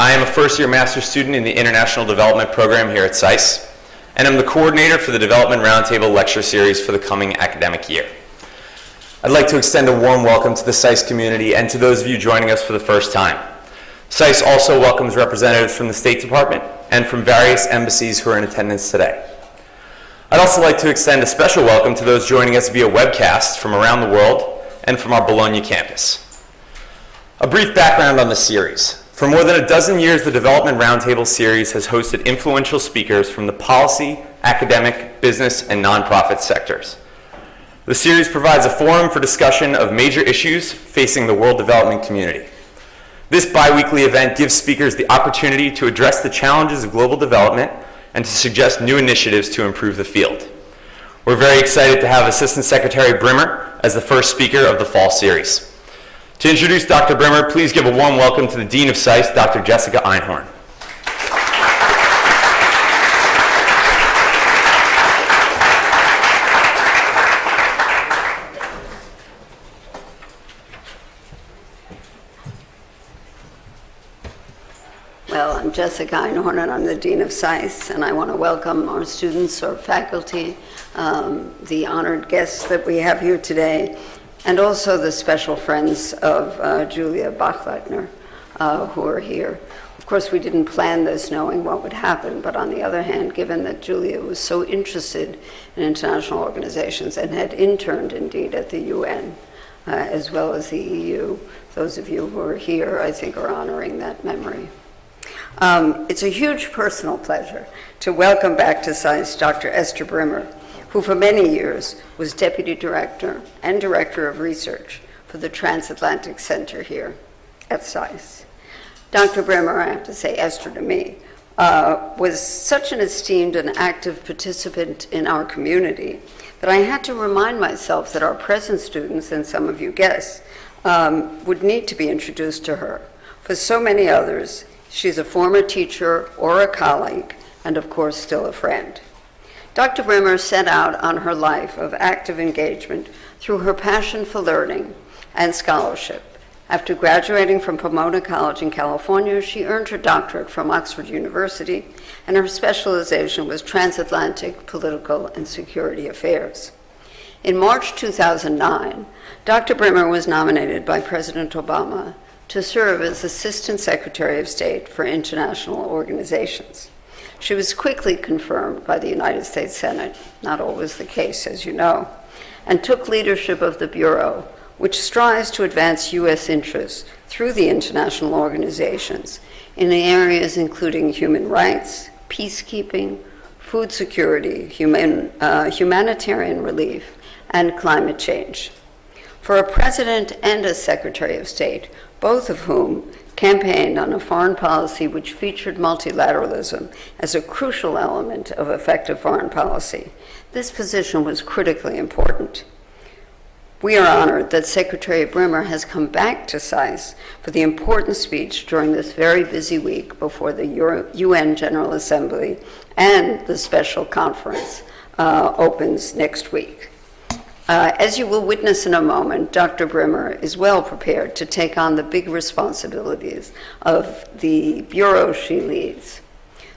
I am a first-year master's student in the International Development Program here at SAIS, and I'm the coordinator for the Development Roundtable Lecture Series for the coming academic year. I'd like to extend a warm welcome to the SAIS community and to those of you joining us for the first time. SAIS also welcomes representatives from the State Department and from various embassies who are in attendance today. I'd also like to extend a special welcome to those joining us via webcast from around the world and from our Bologna campus. A brief background on the series. For more than a dozen years, the Development Roundtable Series has hosted influential speakers from the policy, academic, business, and nonprofit sectors. The series provides a forum for discussion of major issues facing the world development community. This bi-weekly event gives speakers the opportunity to address the challenges of global development and to suggest new initiatives to improve the field. We're very excited to have Assistant Secretary Brimmer as the first speaker of the fall series. To introduce Dr. Brimmer, please give a warm welcome to the Dean of SAIS, Dr. Jessica Einhorn. Well, I'm Jessica Einhorn, and I'm the Dean of SAIS, and I want to welcome our students, our faculty, the honored guests that we have here today, and also the special friends of Julia Bachleitner who are here. Of course, we didn't plan this knowing what would happen, but on the other hand, given that Julia was so interested in international organizations and had interned indeed at the UN, as well as the EU, those of you who are here, I think, are honoring that memory. It's a huge personal pleasure to welcome back to SAIS Dr. Esther Brimmer, who for many years was Deputy Director and Director of Research for the Transatlantic Center here at SAIS. Dr. Brimmer, I have to say Esther to me, was such an esteemed and active participant in our community that I had to remind myself that our present students and some of you guests would need to be introduced to her. For so many others, she's a former teacher or a colleague, and of course still a friend. Dr. Brimmer set out on her life of active engagement through her passion for learning and scholarship. After graduating from Pomona College in California, she earned her doctorate from Oxford University, and her specialization was transatlantic political and security affairs. In March 2009, Dr. Brimmer was nominated by President Obama to serve as Assistant Secretary of State for International Organizations. She was quickly confirmed by the United States Senate, not always the case, as you know, and took leadership of the Bureau, which strives to advance U.S. interests through the international organizations in areas including human rights, peacekeeping, food security, humanitarian relief, and climate change. For a president and a secretary of state, both of whom campaigned on a foreign policy which featured multilateralism as a crucial element of effective foreign policy, this position was critically important. We are honored that Secretary Brimmer has come back to SAIS for the important speech during this very busy week before the UN General Assembly and the special conference opens next week. As you will witness in a moment, Dr. Brimmer is well prepared to take on the big responsibilities of the bureau she leads.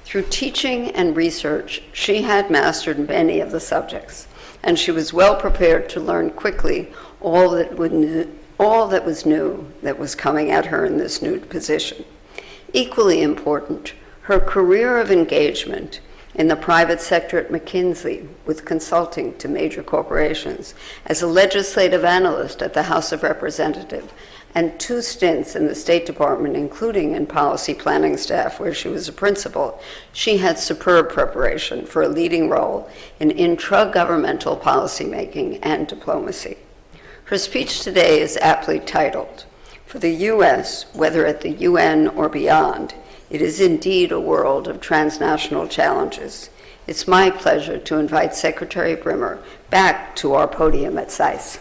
Through teaching and research, she had mastered many of the subjects, and she was well prepared to learn quickly all that was new that was coming at her in this new position. Equally important, her career of engagement in the private sector at McKinsey with consulting to major corporations, as a legislative analyst at the House of Representatives, and 2 stints in the State Department, including in policy planning staff where she was a principal, she had superb preparation for a leading role in intra-governmental policymaking and diplomacy. Her speech today is aptly titled, "For the U.S., whether at the UN or beyond, it is indeed a world of transnational challenges." It's my pleasure to invite Secretary Brimmer back to our podium at SAIS.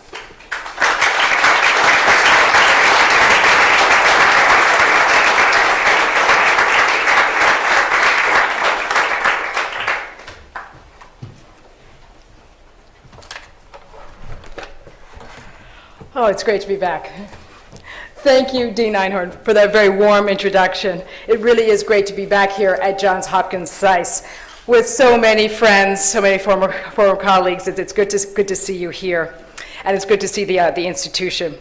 Oh, it's great to be back. Thank you, Dean Einhorn, for that very warm introduction. It really is great to be back here at Johns Hopkins SAIS with so many friends, so many former colleagues. It's good to see you here, and it's good to see the institution.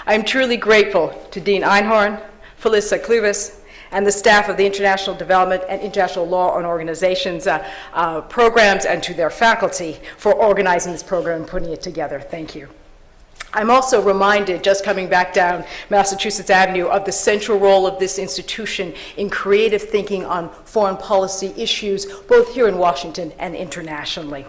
I'm truly grateful to Dean Einhorn, Felissa Kluvis, and the staff of the International Development and International Law and Organizations programs, and to their faculty for organizing this program and putting it together. Thank you. I'm also reminded, just coming back down Massachusetts Avenue, of the central role of this institution in creative thinking on foreign policy issues, both here in Washington and internationally.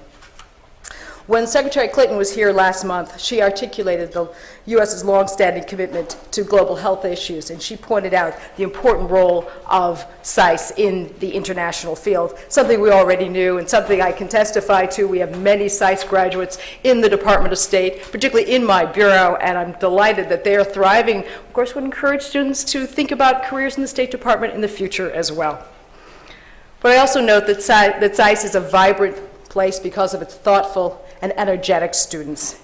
When Secretary Clinton was here last month, she articulated the U.S.'s longstanding commitment to global health issues, and she pointed out the important role of SAIS in the international field, something we already knew and something I can testify to. We have many SAIS graduates in the Department of State, particularly in my bureau, and I'm delighted that they are thriving. Of course, would encourage students to think about careers in the State Department in the future as well. But I also note that SAIS is a vibrant place because of its thoughtful and energetic students.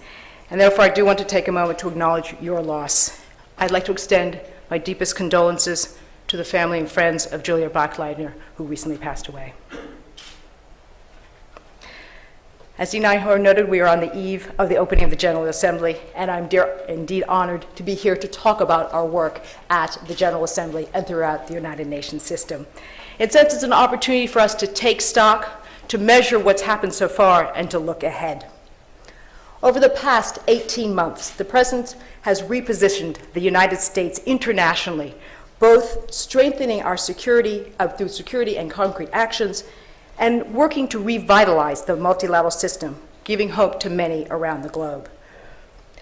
And therefore, I do want to take a moment to acknowledge your loss. I'd like to extend my deepest condolences to the family and friends of Julia Bachleitner, who recently passed away. As Dean Einhorn noted, we are on the eve of the opening of the General Assembly, and I'm indeed honored to be here to talk about our work at the General Assembly and throughout the United Nations system. In a sense, it's an opportunity for us to take stock, to measure what's happened so far, and to look ahead. Over the past 18 months, the President has repositioned the United States internationally, both strengthening our security through security and concrete actions, and working to revitalize the multilateral system, giving hope to many around the globe.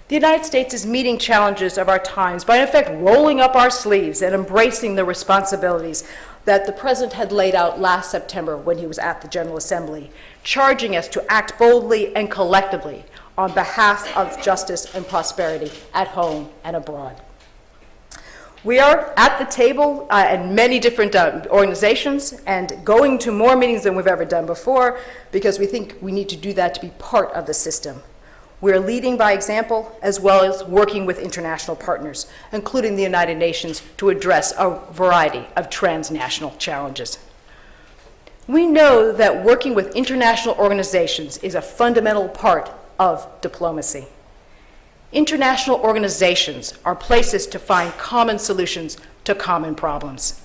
The United States is meeting challenges of our times by, in effect, rolling up our sleeves and embracing the responsibilities that the President had laid out last September when he was at the General Assembly, charging us to act boldly and collectively on behalf of justice and prosperity at home and abroad. We are at the table in many different organizations and going to more meetings than we've ever done before, because we think we need to do that to be part of the system. We're leading by example, as well as working with international partners, including the United Nations, to address a variety of transnational challenges. We know that working with international organizations is a fundamental part of diplomacy. International organizations are places to find common solutions to common problems.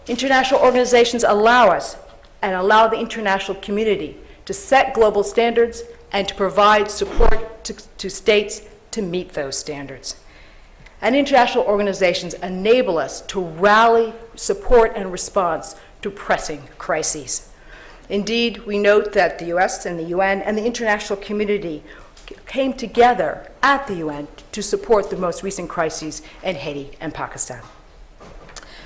International organizations allow us and allow the international community to set global standards and to provide support to states to meet those standards. And international organizations enable us to rally support and response to pressing crises. Indeed, we note that the US and the UN and the international community came together at the UN to support the most recent crises in Haiti and Pakistan.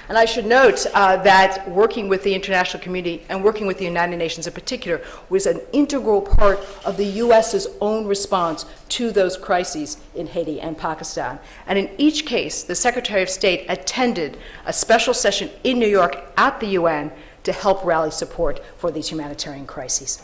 And I should note that working with the international community and working with the United Nations in particular was an integral part of the US's own response to those crises in Haiti and Pakistan. And in each case, the Secretary of State attended a special session in New York at the UN to help rally support for these humanitarian crises.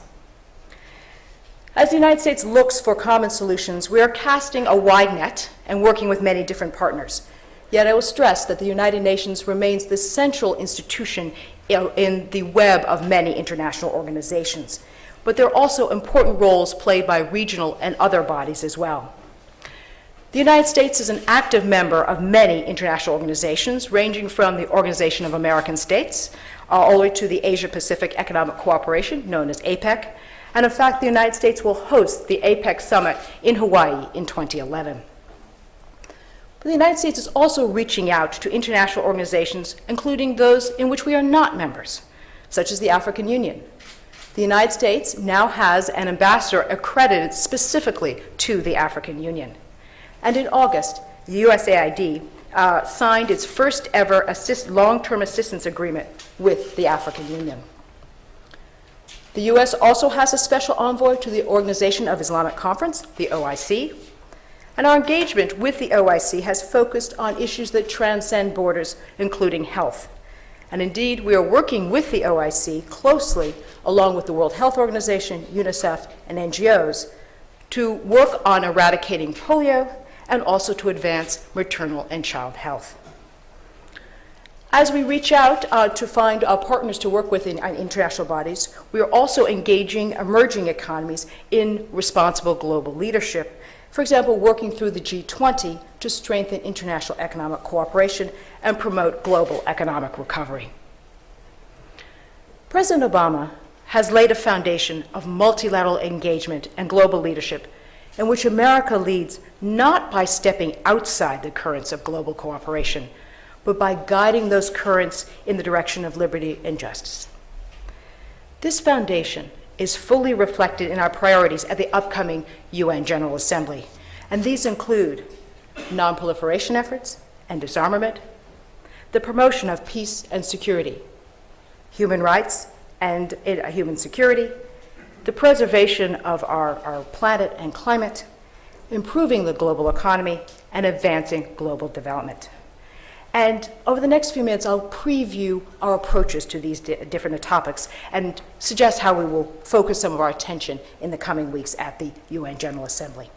As the United States looks for common solutions, we are casting a wide net and working with many different partners. Yet I will stress that the United Nations remains the central institution in the web of many international organizations. But there are also important roles played by regional and other bodies as well. The United States is an active member of many international organizations, ranging from the Organization of American States all the way to the Asia-Pacific Economic Cooperation, known as APEC. And in fact, the United States will host the APEC Summit in Hawaii in 2011. But the United States is also reaching out to international organizations, including those in which we are not members, such as the African Union. The United States now has an ambassador accredited specifically to the African Union. And in August, the USAID signed its first ever long-term assistance agreement with the African Union. The U.S. also has a special envoy to the Organization of Islamic Conference, the OIC, and our engagement with the OIC has focused on issues that transcend borders, including health. And indeed, we are working with the OIC closely, along with the World Health Organization, UNICEF, and NGOs, to work on eradicating polio and also to advance maternal and child health. As we reach out to find partners to work with in international bodies, we are also engaging emerging economies in responsible global leadership. For example, working through the G20 to strengthen international economic cooperation and promote global economic recovery. President Obama has laid a foundation of multilateral engagement and global leadership in which America leads not by stepping outside the currents of global cooperation, but by guiding those currents in the direction of liberty and justice. This foundation is fully reflected in our priorities at the upcoming UN General Assembly, and these include non-proliferation efforts and disarmament, the promotion of peace and security, human rights and human security, the preservation of our planet and climate, improving the global economy, and advancing global development. And over the next few minutes, I'll preview our approaches to these different topics and suggest how we will focus some of our attention in the coming weeks at the UN General Assembly.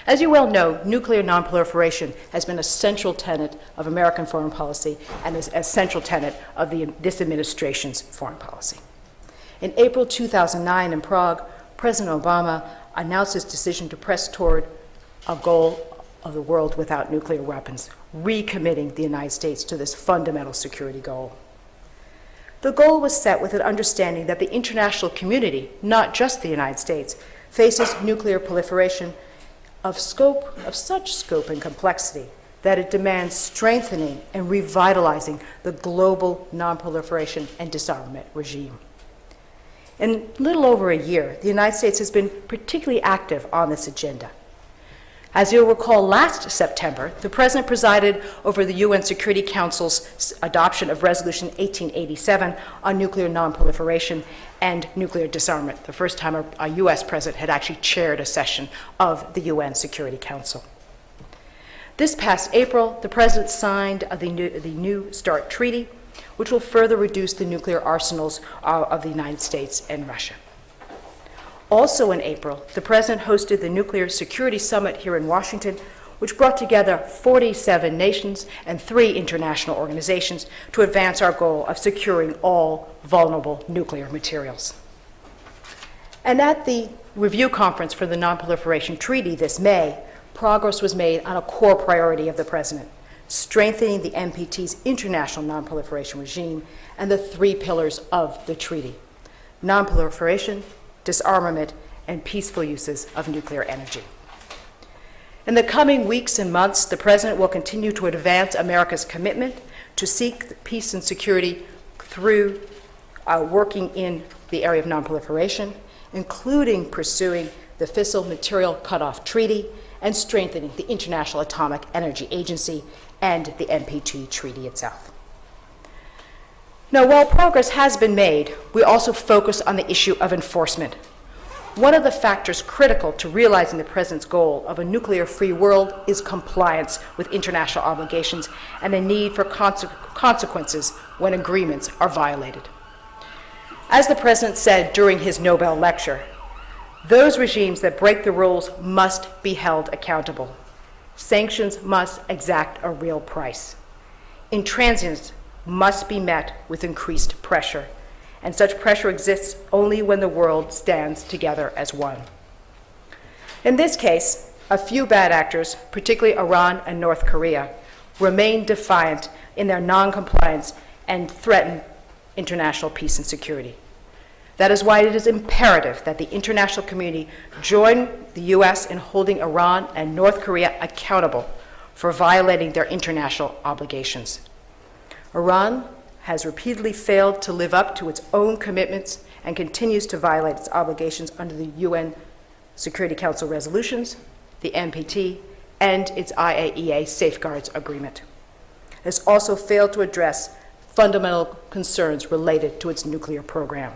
As you well know, nuclear nonproliferation has been a central tenet of American foreign policy and is a central tenet of this administration's foreign policy. In April 2009 in Prague, President Obama announced his decision to press toward a goal of the world without nuclear weapons, recommitting the United States to this fundamental security goal. The goal was set with an understanding that the international community, not just the United States, faces nuclear proliferation of such scope and complexity that it demands strengthening and revitalizing the global nonproliferation and disarmament regime. In little over a year, the United States has been particularly active on this agenda. As you'll recall, last September, the President presided over the UN Security Council's adoption of Resolution 1887 on nuclear nonproliferation and nuclear disarmament, the first time a US President had actually chaired a session of the UN Security Council. This past April, the President signed the New START Treaty, which will further reduce the nuclear arsenals of the United States and Russia. Also in April, the President hosted the Nuclear Security Summit here in Washington, which brought together 47 nations and 3 international organizations to advance our goal of securing all vulnerable nuclear materials. And at the review conference for the Nonproliferation Treaty this May, progress was made on a core priority of the President, strengthening the NPT's international nonproliferation regime and the 3 pillars of the treaty: nonproliferation, disarmament, and peaceful uses of nuclear energy. In the coming weeks and months, the President will continue to advance America's commitment to seek peace and security through working in the area of nonproliferation, including pursuing the Fissile Material Cutoff Treaty and strengthening the International Atomic Energy Agency and the NPT treaty itself. Now, while progress has been made, we also focus on the issue of enforcement. One of the factors critical to realizing the President's goal of a nuclear-free world is compliance with international obligations and the need for consequences when agreements are violated. As the President said during his Nobel lecture, those regimes that break the rules must be held accountable. Sanctions must exact a real price. Intransigence must be met with increased pressure, and such pressure exists only when the world stands together as one. In this case, a few bad actors, particularly Iran and North Korea, remain defiant in their non-compliance and threaten international peace and security. That is why it is imperative that the international community join the US in holding Iran and North Korea accountable for violating their international obligations. Iran has repeatedly failed to live up to its own commitments and continues to violate its obligations under the UN Security Council resolutions, the NPT, and its IAEA Safeguards Agreement. It has also failed to address fundamental concerns related to its nuclear program.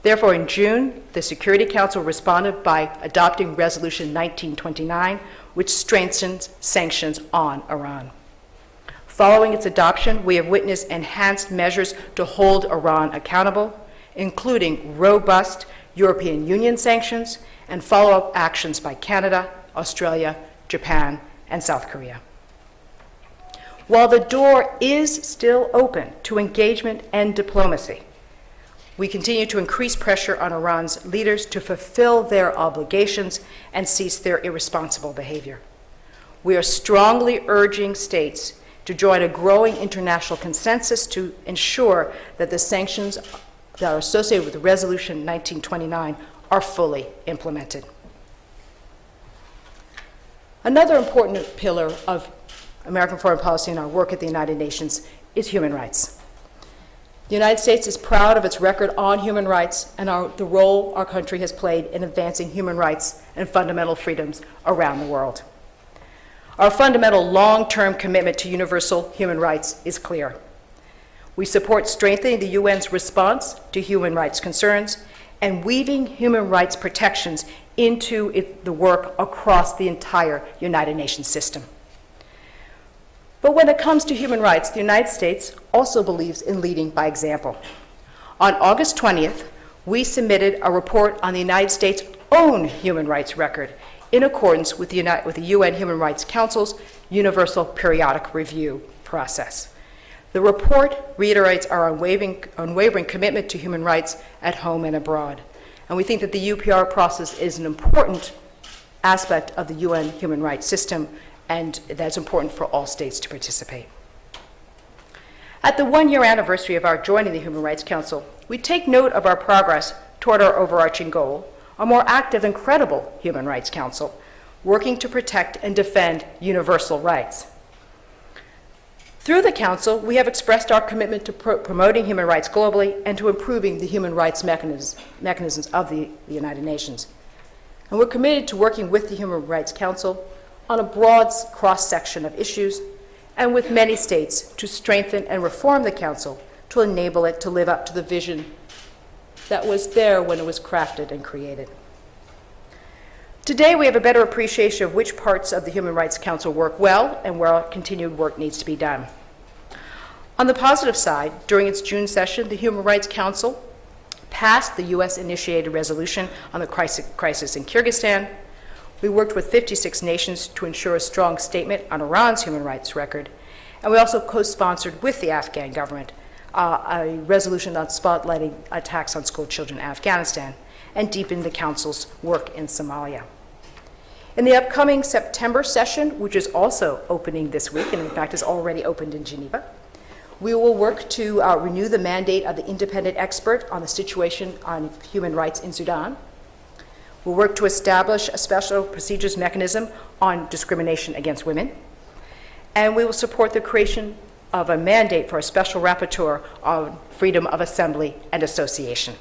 Therefore, in June, the Security Council responded by adopting Resolution 1929, which strengthens sanctions on Iran. Following its adoption, we have witnessed enhanced measures to hold Iran accountable, including robust European Union sanctions and follow-up actions by Canada, Australia, Japan, and South Korea. While the door is still open to engagement and diplomacy, we continue to increase pressure on Iran's leaders to fulfill their obligations and cease their irresponsible behavior. We are strongly urging states to join a growing international consensus to ensure that the sanctions that are associated with Resolution 1929 are fully implemented. Another important pillar of American foreign policy and our work at the United Nations is human rights. The United States is proud of its record on human rights and the role our country has played in advancing human rights and fundamental freedoms around the world. Our fundamental long-term commitment to universal human rights is clear. We support strengthening the UN's response to human rights concerns and weaving human rights protections into the work across the entire United Nations system. But when it comes to human rights, the United States also believes in leading by example. On August 20th, we submitted a report on the United States' own human rights record in accordance with the UN Human Rights Council's Universal Periodic Review process. The report reiterates our unwavering commitment to human rights at home and abroad. And we think that the UPR process is an important aspect of the UN human rights system, and that's important for all states to participate. At the one-year anniversary of our joining the Human Rights Council, we take note of our progress toward our overarching goal, a more active and credible Human Rights Council, working to protect and defend universal rights. Through the Council, we have expressed our commitment to promoting human rights globally and to improving the human rights mechanisms of the United Nations. And we're committed to working with the Human Rights Council on a broad cross-section of issues and with many states to strengthen and reform the Council to enable it to live up to the vision that was there when it was crafted and created. Today, we have a better appreciation of which parts of the Human Rights Council work well and where continued work needs to be done. On the positive side, during its June session, the Human Rights Council passed the US-initiated resolution on the crisis in Kyrgyzstan. We worked with 56 nations to ensure a strong statement on Iran's human rights record, and we also co-sponsored with the Afghan government a resolution on spotlighting attacks on school children in Afghanistan and deepened the Council's work in Somalia. In the upcoming September session, which is also opening this week, and in fact is already opened in Geneva, we will work to renew the mandate of the independent expert on the situation on human rights in Sudan. We'll work to establish a special procedures mechanism on discrimination against women. And we will support the creation of a mandate for a special rapporteur on freedom of assembly and association.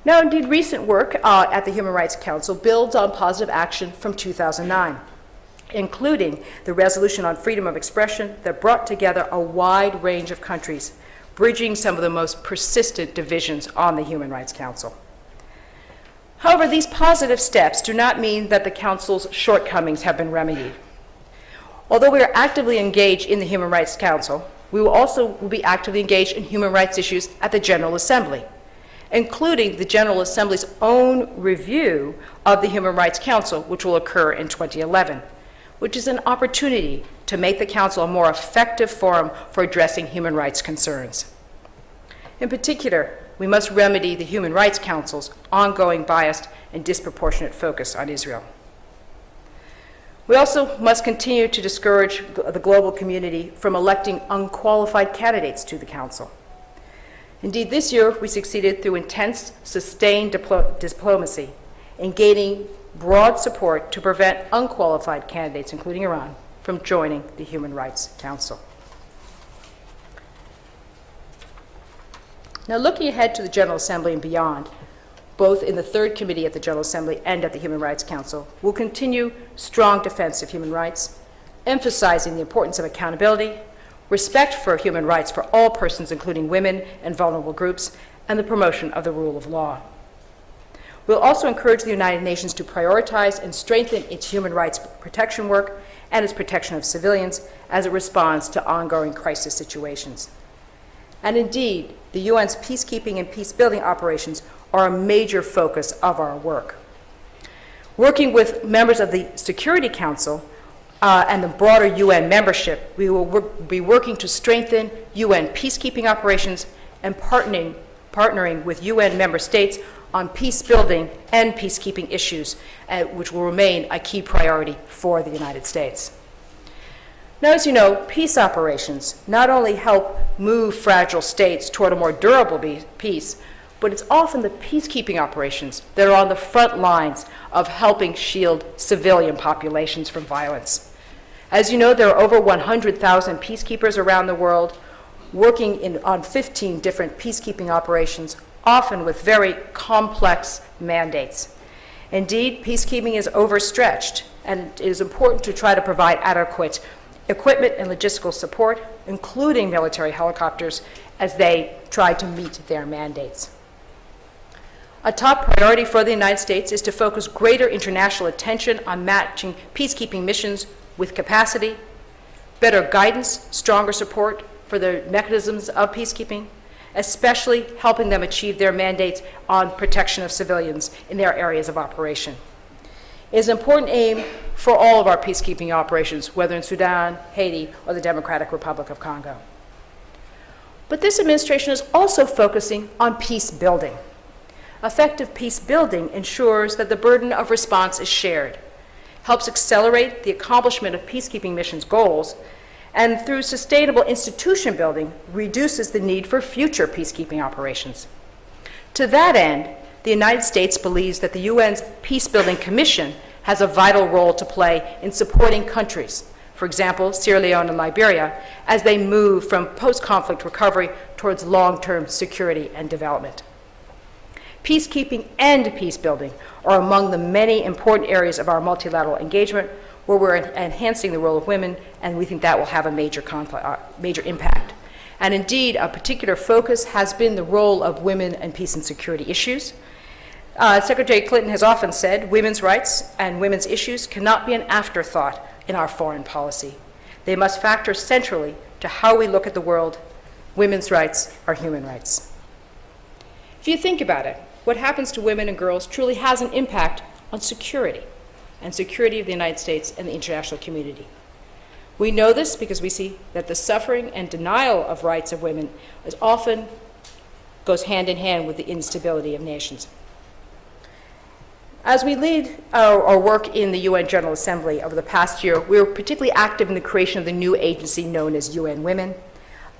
Now, indeed, recent work at the Human Rights Council builds on positive action from 2009, including the resolution on freedom of expression that brought together a wide range of countries, bridging some of the most persistent divisions on the Human Rights Council. However, these positive steps do not mean that the Council's shortcomings have been remedied. Although we are actively engaged in the Human Rights Council, we will also be actively engaged in human rights issues at the General Assembly, including the General Assembly's own review of the Human Rights Council, which will occur in 2011, which is an opportunity to make the Council a more effective forum for addressing human rights concerns. In particular, we must remedy the Human Rights Council's ongoing biased and disproportionate focus on Israel. We also must continue to discourage the global community from electing unqualified candidates to the Council. Indeed, this year we succeeded through intense, sustained diplomacy in gaining broad support to prevent unqualified candidates, including Iran, from joining the Human Rights Council. Now, looking ahead to the General Assembly and beyond, both in the Third Committee at the General Assembly and at the Human Rights Council, we'll continue strong defense of human rights, emphasizing the importance of accountability, respect for human rights for all persons, including women and vulnerable groups, and the promotion of the rule of law. We'll also encourage the United Nations to prioritize and strengthen its human rights protection work and its protection of civilians as it responds to ongoing crisis situations. And indeed, the UN's peacekeeping and peace-building operations are a major focus of our work. Working with members of the Security Council and the broader UN membership, we will be working to strengthen UN peacekeeping operations and partnering with UN member states on peace building and peacekeeping issues, which will remain a key priority for the United States. Now, as you know, peace operations not only help move fragile states toward a more durable peace, but it's often the peacekeeping operations that are on the front lines of helping shield civilian populations from violence. As you know, there are over 100,000 peacekeepers around the world working on 15 different peacekeeping operations, often with very complex mandates. Indeed, peacekeeping is overstretched, and it is important to try to provide adequate equipment and logistical support, including military helicopters, as they try to meet their mandates. A top priority for the United States is to focus greater international attention on matching peacekeeping missions with capacity, better guidance, stronger support for the mechanisms of peacekeeping, especially helping them achieve their mandates on protection of civilians in their areas of operation. It is an important aim for all of our peacekeeping operations, whether in Sudan, Haiti, or the Democratic Republic of Congo. But this administration is also focusing on peace building. Effective peace building ensures that the burden of response is shared, helps accelerate the accomplishment of peacekeeping missions goals, and through sustainable institution building, reduces the need for future peacekeeping operations. To that end, the United States believes that the UN's Peacebuilding Commission has a vital role to play in supporting countries, for example, Sierra Leone and Liberia, as they move from post-conflict recovery towards long-term security and development. Peacekeeping and peacebuilding are among the many important areas of our multilateral engagement where we're enhancing the role of women, and we think that will have a major impact. And indeed, a particular focus has been the role of women in peace and security issues. Secretary Clinton has often said women's rights and women's issues cannot be an afterthought in our foreign policy. They must factor centrally to how we look at the world. Women's rights are human rights. If you think about it, what happens to women and girls truly has an impact on security and security of the United States and the international community. We know this because we see that the suffering and denial of rights of women is often goes hand in hand with the instability of nations. As we lead our work in the UN General Assembly over the past year, we were particularly active in the creation of the new agency known as UN Women,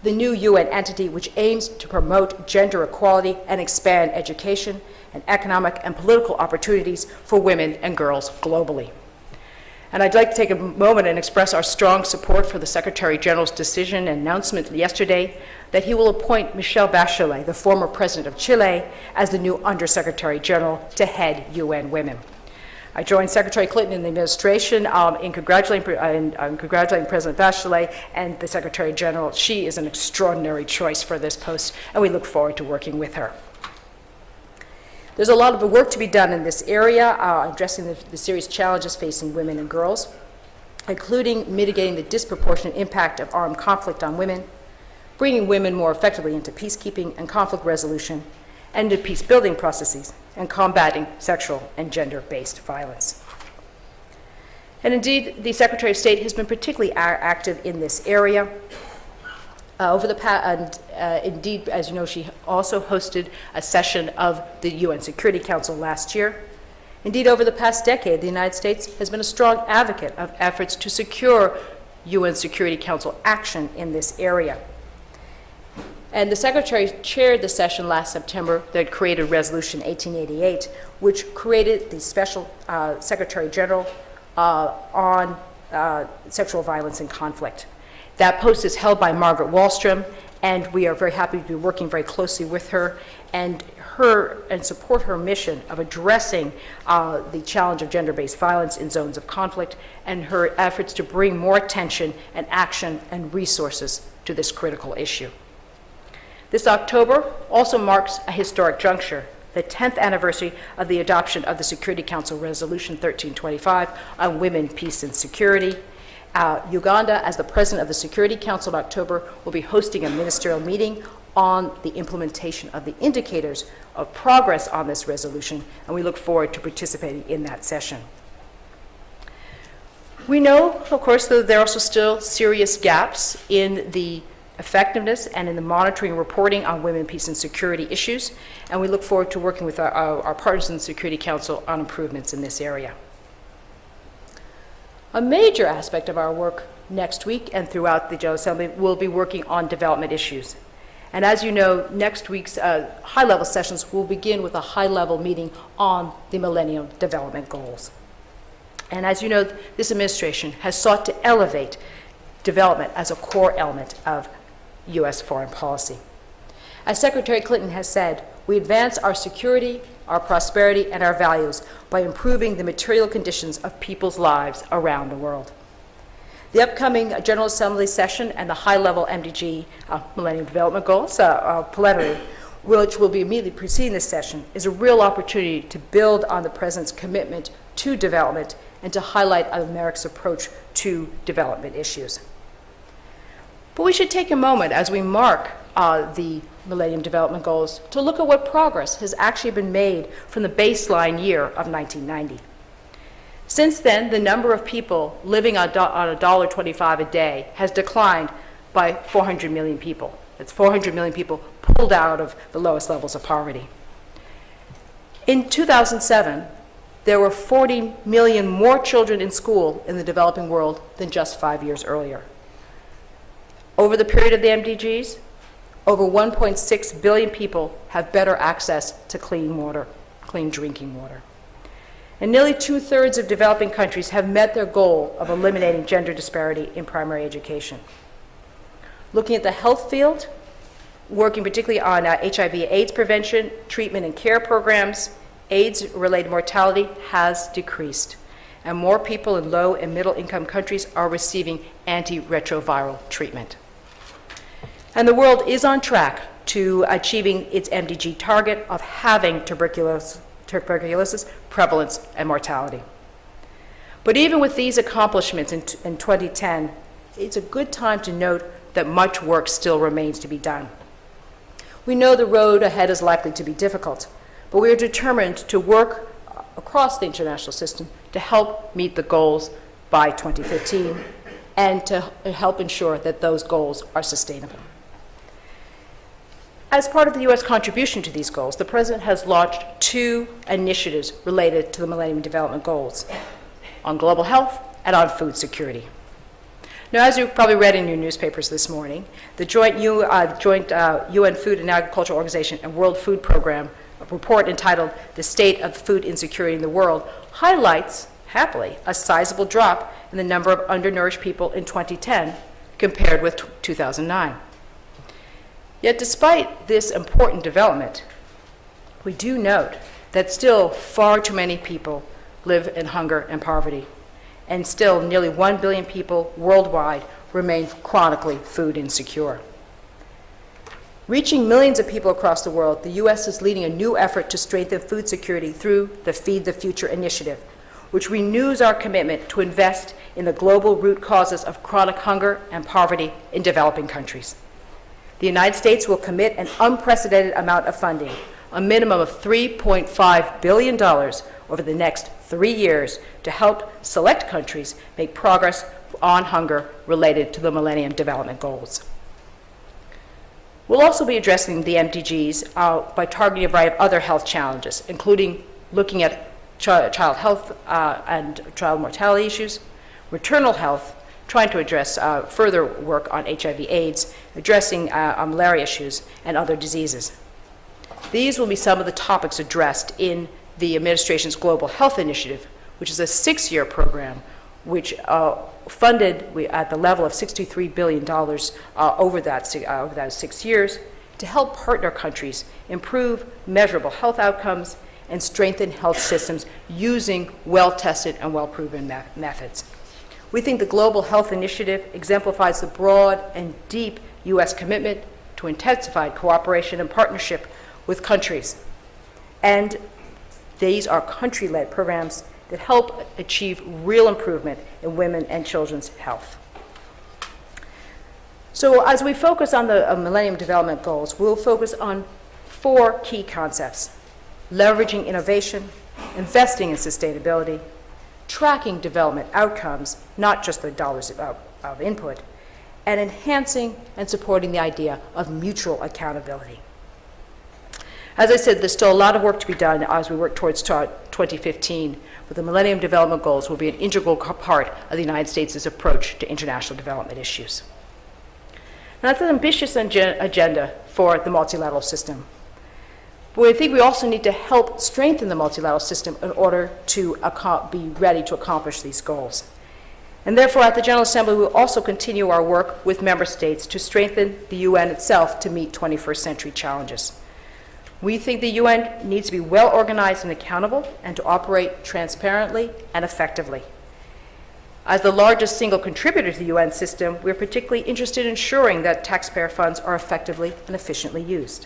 the new UN entity which aims to promote gender equality and expand education and economic and political opportunities for women and girls globally. And I'd like to take a moment and express our strong support for the Secretary General's decision and announcement yesterday that he will appoint Michelle Bachelet, the former president of Chile, as the new Undersecretary General to head UN Women. I joined Secretary Clinton in the administration in congratulating President Bachelet and the Secretary General. She is an extraordinary choice for this post, and we look forward to working with her. There's a lot of work to be done in this area, addressing the serious challenges facing women and girls, including mitigating the disproportionate impact of armed conflict on women, bringing women more effectively into peacekeeping and conflict resolution, and into peace-building processes, and combating sexual and gender-based violence. And indeed, the Secretary of State has been particularly active in this area. Indeed, as you know, she also hosted a session of the UN Security Council last year. Indeed, over the past decade, the United States has been a strong advocate of efforts to secure UN Security Council action in this area. And the Secretary chaired the session last September that created Resolution 1888, which created the Special Secretary General on sexual violence and conflict. That post is held by Margaret Wallstrom, and we are very happy to be working very closely with her and support her mission of addressing the challenge of gender-based violence in zones of conflict and her efforts to bring more attention and action and resources to this critical issue. This October also marks a historic juncture, the 10th anniversary of the adoption of the Security Council Resolution 1325 on women, peace, and security. Uganda, as the president of the Security Council in October, will be hosting a ministerial meeting on the implementation of the indicators of progress on this resolution, and we look forward to participating in that session. We know, of course, that there are also still serious gaps in the effectiveness and in the monitoring and reporting on women, peace, and security issues, and we look forward to working with our partners in the Security Council on improvements in this area. A major aspect of our work next week and throughout the General Assembly will be working on development issues. And as you know, next week's high-level sessions will begin with a high-level meeting on the Millennium Development Goals. And as you know, this administration has sought to elevate development as a core element of U.S. foreign policy. As Secretary Clinton has said, we advance our security, our prosperity, and our values by improving the material conditions of people's lives around the world. The upcoming General Assembly session and the high-level MDG, Millennium Development Goals, plenary, which will be immediately preceding this session, is a real opportunity to build on the President's commitment to development and to highlight America's approach to development issues. But we should take a moment as we mark the Millennium Development Goals to look at what progress has actually been made from the baseline year of 1990. Since then, the number of people living on $1.25 a day has declined by 400 million people. That's 400 million people pulled out of the lowest levels of poverty. In 2007, there were 40 million more children in school in the developing world than just 5 years earlier. Over the period of the MDGs, over 1.6 billion people have better access to clean water, clean drinking water. And nearly 2/3 of developing countries have met their goal of eliminating gender disparity in primary education. Looking at the health field, working particularly on HIV/AIDS prevention, treatment and care programs, AIDS-related mortality has decreased, and more people in low and middle-income countries are receiving antiretroviral treatment. And the world is on track to achieving its MDG target of halving tuberculosis prevalence and mortality. But even with these accomplishments in 2010, it's a good time to note that much work still remains to be done. We know the road ahead is likely to be difficult, but we are determined to work across the international system to help meet the goals by 2015 and to help ensure that those goals are sustainable. As part of the U.S. contribution to these goals, the President has launched 2 initiatives related to the Millennium Development Goals, on global health and on food security. Now, as you probably read in your newspapers this morning, the joint UN Food and Agriculture Organization and World Food Program report entitled The State of Food Insecurity in the World highlights, happily, a sizable drop in the number of undernourished people in 2010 compared with 2009. Yet despite this important development, we do note that still far too many people live in hunger and poverty, and still nearly 1 billion people worldwide remain chronically food insecure. Reaching millions of people across the world, the U.S. is leading a new effort to strengthen food security through the Feed the Future initiative, which renews our commitment to invest in the global root causes of chronic hunger and poverty in developing countries. The United States will commit an unprecedented amount of funding, a minimum of $3.5 billion over the next 3 years, to help select countries make progress on hunger related to the Millennium Development Goals. We'll also be addressing the MDGs by targeting a variety of other health challenges, including looking at child health and child mortality issues, maternal health, trying to address further work on HIV/AIDS, addressing malaria issues, and other diseases. These will be some of the topics addressed in the administration's Global Health Initiative, which is a 6-year program which funded at the level of $63 billion over that 6 years to help partner countries improve measurable health outcomes and strengthen health systems using well-tested and well-proven methods. We think the Global Health Initiative exemplifies the broad and deep U.S. commitment to intensified cooperation and partnership with countries. And these are country-led programs that help achieve real improvement in women and children's health. So as we focus on the Millennium Development Goals, we'll focus on 4 key concepts: leveraging innovation, investing in sustainability, tracking development outcomes, not just the dollars of input, and enhancing and supporting the idea of mutual accountability. As I said, there's still a lot of work to be done as we work towards 2015, but the Millennium Development Goals will be an integral part of the United States' approach to international development issues. Now, that's an ambitious agenda for the multilateral system. But I think we also need to help strengthen the multilateral system in order to be ready to accomplish these goals. And therefore, at the General Assembly, we will also continue our work with member states to strengthen the UN itself to meet 21st century challenges. We think the UN needs to be well organized and accountable and to operate transparently and effectively. As the largest single contributor to the UN system, we're particularly interested in ensuring that taxpayer funds are effectively and efficiently used.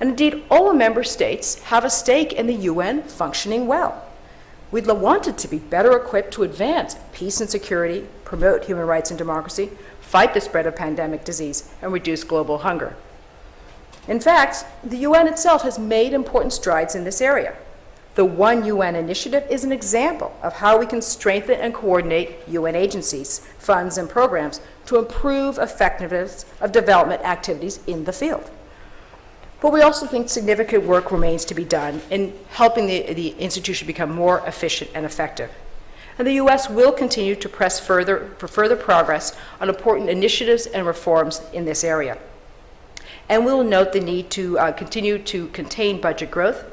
And indeed, all member states have a stake in the UN functioning well. We'd want it to be better equipped to advance peace and security, promote human rights and democracy, fight the spread of pandemic disease, and reduce global hunger. In fact, the UN itself has made important strides in this area. The One UN initiative is an example of how we can strengthen and coordinate UN agencies, funds, and programs to improve effectiveness of development activities in the field. But we also think significant work remains to be done in helping the institution become more efficient and effective. And the U.S. will continue to press for further progress on important initiatives and reforms in this area. And we will note the need to continue to contain budget growth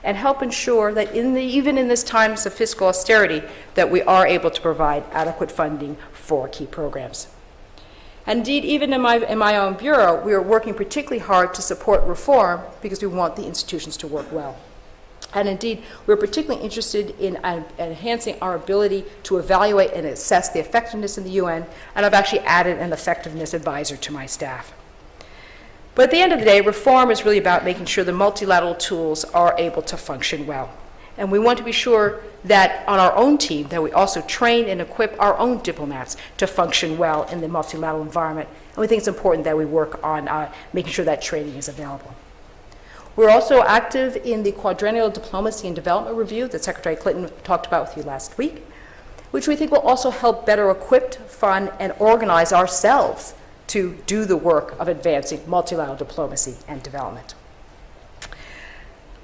and help ensure that even in this times of fiscal austerity, that we are able to provide adequate funding for key programs. And indeed, even in my own bureau, we are working particularly hard to support reform because we want the institutions to work well. And indeed, we're particularly interested in enhancing our ability to evaluate and assess the effectiveness in the UN, and I've actually added an effectiveness advisor to my staff. But at the end of the day, reform is really about making sure the multilateral tools are able to function well. And we want to be sure that on our own team, that we also train and equip our own diplomats to function well in the multilateral environment. And we think it's important that we work on making sure that training is available. We're also active in the Quadrennial Diplomacy and Development Review that Secretary Clinton talked about with you last week, which we think will also help better equip, fund, and organize ourselves to do the work of advancing multilateral diplomacy and development.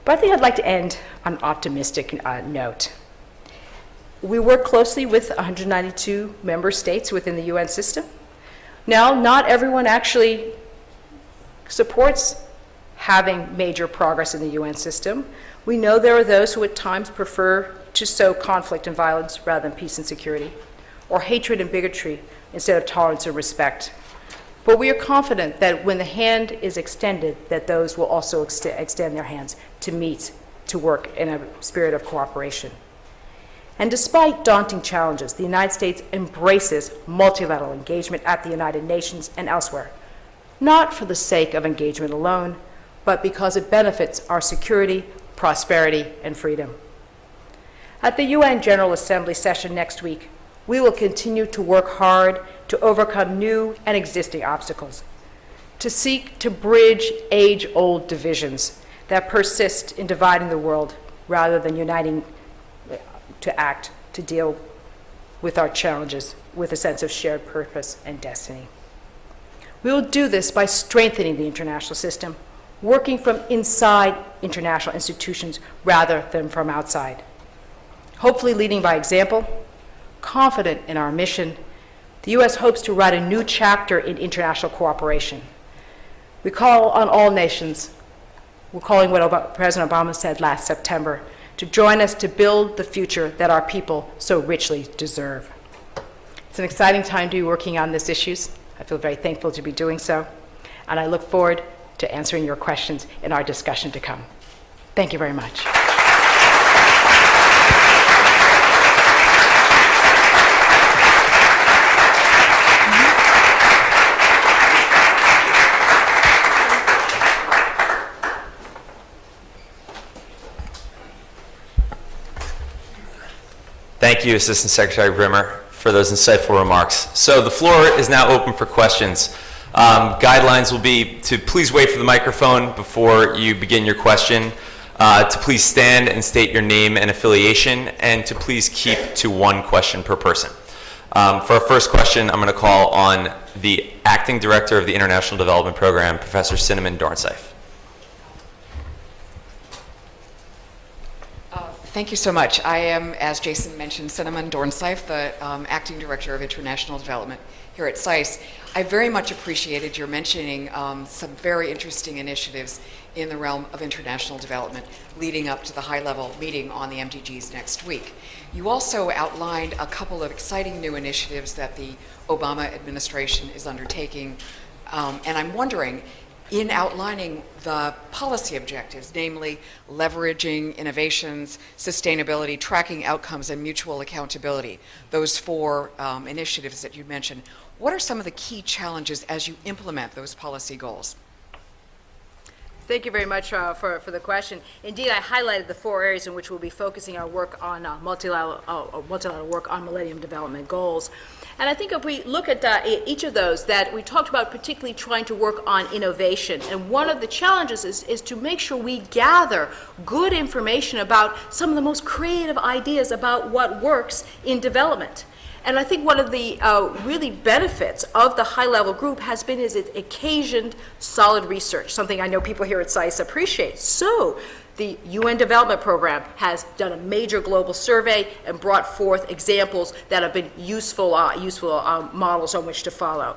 But I think I'd like to end on an optimistic note. We work closely with 192 member states within the UN system. Now, not everyone actually supports having major progress in the UN system. We know there are those who at times prefer to sow conflict and violence rather than peace and security, or hatred and bigotry instead of tolerance and respect. But we are confident that when the hand is extended, that those will also extend their hands to work in a spirit of cooperation. And despite daunting challenges, the United States embraces multilateral engagement at the United Nations and elsewhere, not for the sake of engagement alone, but because it benefits our security, prosperity, and freedom. At the UN General Assembly session next week, we will continue to work hard to overcome new and existing obstacles, to seek to bridge age-old divisions that persist in dividing the world rather than uniting to act to deal with our challenges with a sense of shared purpose and destiny. We will do this by strengthening the international system, working from inside international institutions rather than from outside. Hopefully leading by example, confident in our mission, the U.S. hopes to write a new chapter in international cooperation. We call on all nations, we're calling what President Obama said last September, to join us to build the future that our people so richly deserve. It's an exciting time to be working on these issues. I feel very thankful to be doing so, and I look forward to answering your questions in our discussion to come. Thank you very much. Thank you, Assistant Secretary Brimmer, for those insightful remarks. So the floor is now open for questions. Guidelines will be to please wait for the microphone before you begin your question, to please stand and state your name and affiliation, and to please keep to one question per person. For our first question, I'm going to call on the Acting Director of the International Development Program, Professor Cinnamon Dornsife. Thank you so much. I am, as Jason mentioned, Cinnamon Dornsife, the Acting Director of International Development here at SAIS. I very much appreciated your mentioning some very interesting initiatives in the realm of international development leading up to the high-level meeting on the MDGs next week. You also outlined a couple of exciting new initiatives that the Obama administration is undertaking, and I'm wondering, in outlining the policy objectives, namely leveraging innovations, sustainability, tracking outcomes, and mutual accountability, those four initiatives that you mentioned, what are some of the key challenges as you implement those policy goals? Thank you very much for the question. Indeed, I highlighted the four areas in which we'll be focusing our work on multilateral work on Millennium Development Goals. And I think if we look at each of those, that we talked about particularly trying to work on innovation. And one of the challenges is to make sure we gather good information about some of the most creative ideas about what works in development. And I think one of the really benefits of the high-level group has been is it occasioned solid research, something I know people here at SAIS appreciate. So the UN Development Program has done a major global survey and brought forth examples that have been useful models on which to follow.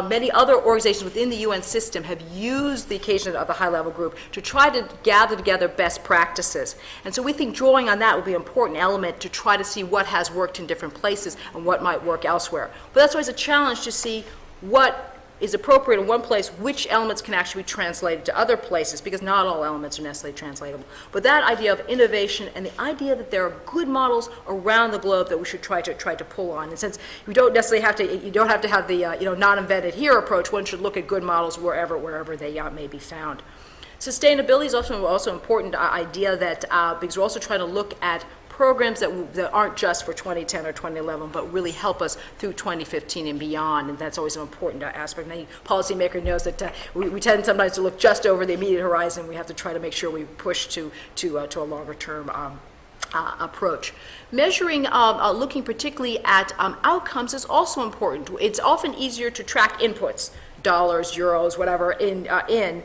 Many other organizations within the UN system have used the occasion of the high-level group to try to gather together best practices. And so we think drawing on that will be an important element to try to see what has worked in different places and what might work elsewhere. But that's always a challenge to see what is appropriate in one place, which elements can actually be translated to other places, because not all elements are necessarily translatable. But that idea of innovation and the idea that there are good models around the globe that we should try to pull on. And since we don't necessarily have to, you don't have to have the not invented here approach, one should look at good models wherever they may be found. Sustainability is also an important idea that because we're also trying to look at programs that aren't just for 2010 or 2011, but really help us through 2015 and beyond, and that's always an important aspect. And any policymaker knows that we tend sometimes to look just over the immediate horizon. We have to try to make sure we push to a longer-term approach. Measuring, looking particularly at outcomes is also important. It's often easier to track inputs, dollars, euros, whatever, and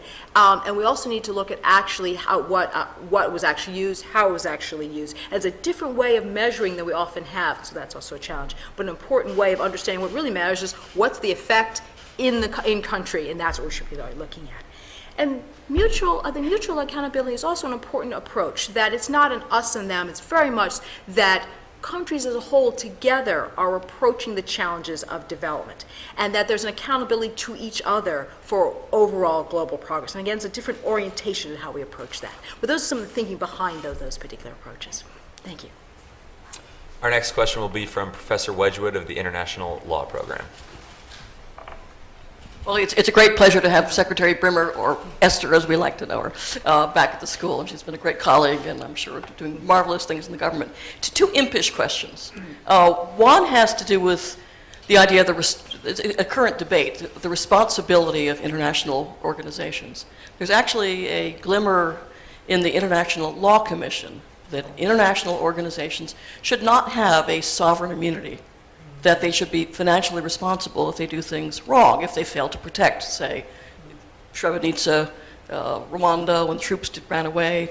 we also need to look at actually what was actually used, how it was actually used. And it's a different way of measuring than we often have, so that's also a challenge. But an important way of understanding what really matters is what's the effect in country, and that's what we should be looking at. And mutual accountability is also an important approach, that it's not an us and them, it's very much that countries as a whole together are approaching the challenges of development, and that there's an accountability to each other for overall global progress. And again, it's a different orientation in how we approach that. But those are some of the thinking behind those particular approaches. Thank you. Our next question will be from Professor Wedgwood of the International Law Program. Well, it's a great pleasure to have Secretary Brimmer, or Esther as we like to know her, back at the school. And she's been a great colleague, and I'm sure doing marvelous things in the government. Two impish questions. One has to do with the idea of a current debate, the responsibility of international organizations. There's actually a glimmer in the International Law Commission that international organizations should not have a sovereign immunity, that they should be financially responsible if they do things wrong, if they fail to protect, say, Srebrenica, Rwanda, when the troops ran away,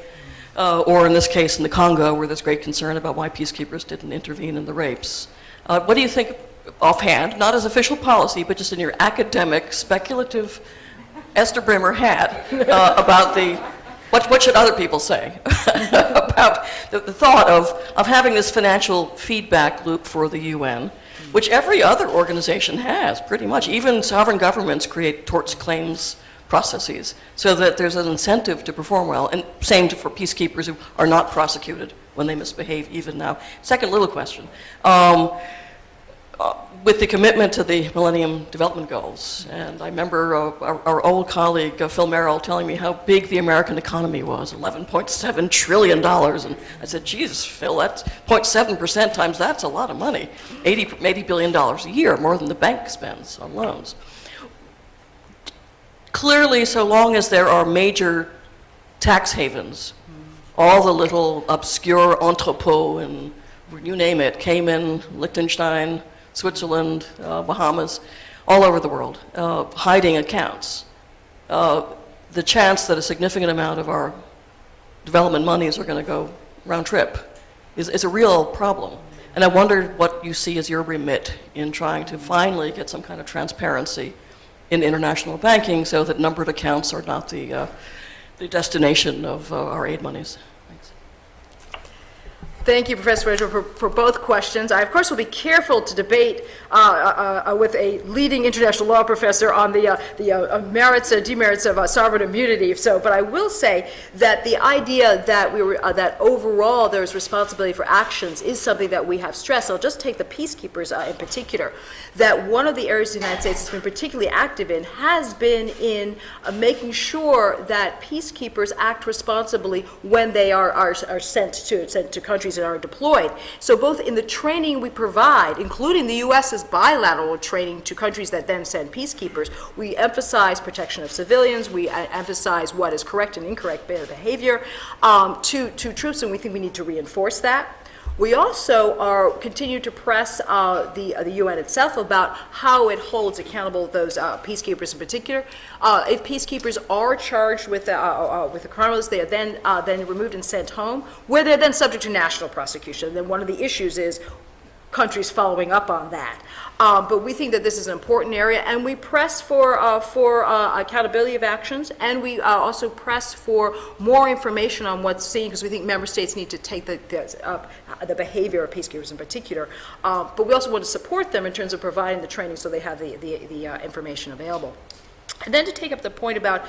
or in this case in the Congo, where there's great concern about why peacekeepers didn't intervene in the rapes. What do you think, offhand, not as official policy, but just in your academic, speculative Esther Brimmer hat, about what should other people say about the thought of having this financial feedback loop for the UN, which every other organization has, pretty much. Even sovereign governments create torts claims processes so that there's an incentive to perform well, and same for peacekeepers who are not prosecuted when they misbehave even now. Second little question. With the commitment to the Millennium Development Goals, and I remember our old colleague Phil Merrill telling me how big the American economy was, $11.7 trillion, and I said, Jesus, Phil, that's 0.7% times that's a lot of money, $80 billion a year, more than the bank spends on loans. clearly, so long as there are major tax havens, all the little obscure entrepôts and you name it, Cayman, Liechtenstein, Switzerland, Bahamas, all over the world, hiding accounts, the chance that a significant amount of our development monies are going to go round trip is a real problem. And I wondered what you see as your remit in trying to finally get some kind of transparency in international banking so that numbered accounts are not the destination of our aid monies. Thanks. Thank you, Professor Fraser, for both questions. I, of course, will be careful to debate with a leading international law professor on the merits and demerits of sovereign immunity. But I will say that the idea that that overall there is responsibility for actions is something that we have stressed. I'll just take the peacekeepers in particular. That one of the areas the United States has been particularly active in has been in making sure that peacekeepers act responsibly when they are sent to countries that are deployed. So both in the training we provide, including the U.S.'s bilateral training to countries that then send peacekeepers, we emphasize protection of civilians, we emphasize what is correct and incorrect behavior to troops, and we think we need to reinforce that. We also continue to press the UN itself about how it holds accountable those peacekeepers in particular. If peacekeepers are charged with the criminals, they are then removed and sent home, where they're then subject to national prosecution. And then one of the issues is countries following up on that. But we think that this is an important area, and we press for accountability of actions, and we also press for more information on what's seen, because we think member states need to take the behavior of peacekeepers in particular. But we also want to support them in terms of providing the training so they have the information available. And then to take up the point about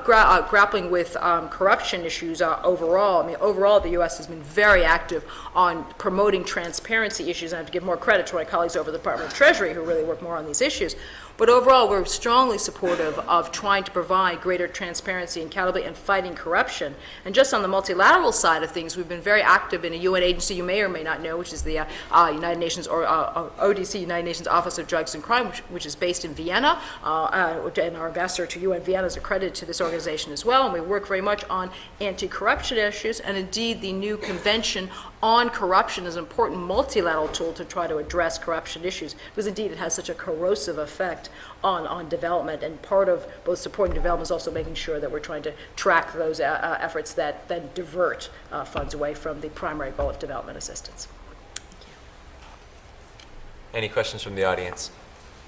grappling with corruption issues overall, I mean, overall the U.S. has been very active on promoting transparency issues. And I have to give more credit to my colleagues over the Department of Treasury who really work more on these issues. But overall, we're strongly supportive of trying to provide greater transparency and accountability and fighting corruption. And just on the multilateral side of things, we've been very active in a UN agency you may or may not know, which is the United Nations, or ODC, United Nations Office of Drugs and Crime, which is based in Vienna. And our ambassador to UN Vienna is accredited to this organization as well. And we work very much on anti-corruption issues. And indeed, the new convention on corruption is an important multilateral tool to try to address corruption issues, because indeed it has such a corrosive effect on development, and part of both supporting development is also making sure that we're trying to track those efforts that then divert funds away from the primary goal of development assistance. Thank you. Any questions from the audience?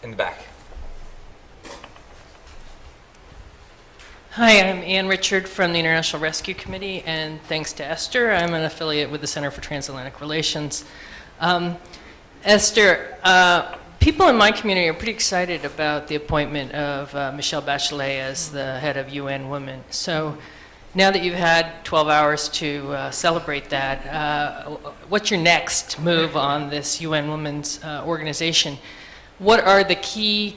In the back. Hi, I'm Ann Richard from the International Rescue Committee, and thanks to Esther, I'm an affiliate with the Center for Transatlantic Relations. Esther, people in my community are pretty excited about the appointment of Michelle Bachelet as the head of UN Women. So now that you've had 12 hours to celebrate that, what's your next move on this UN Women's organization? What are the key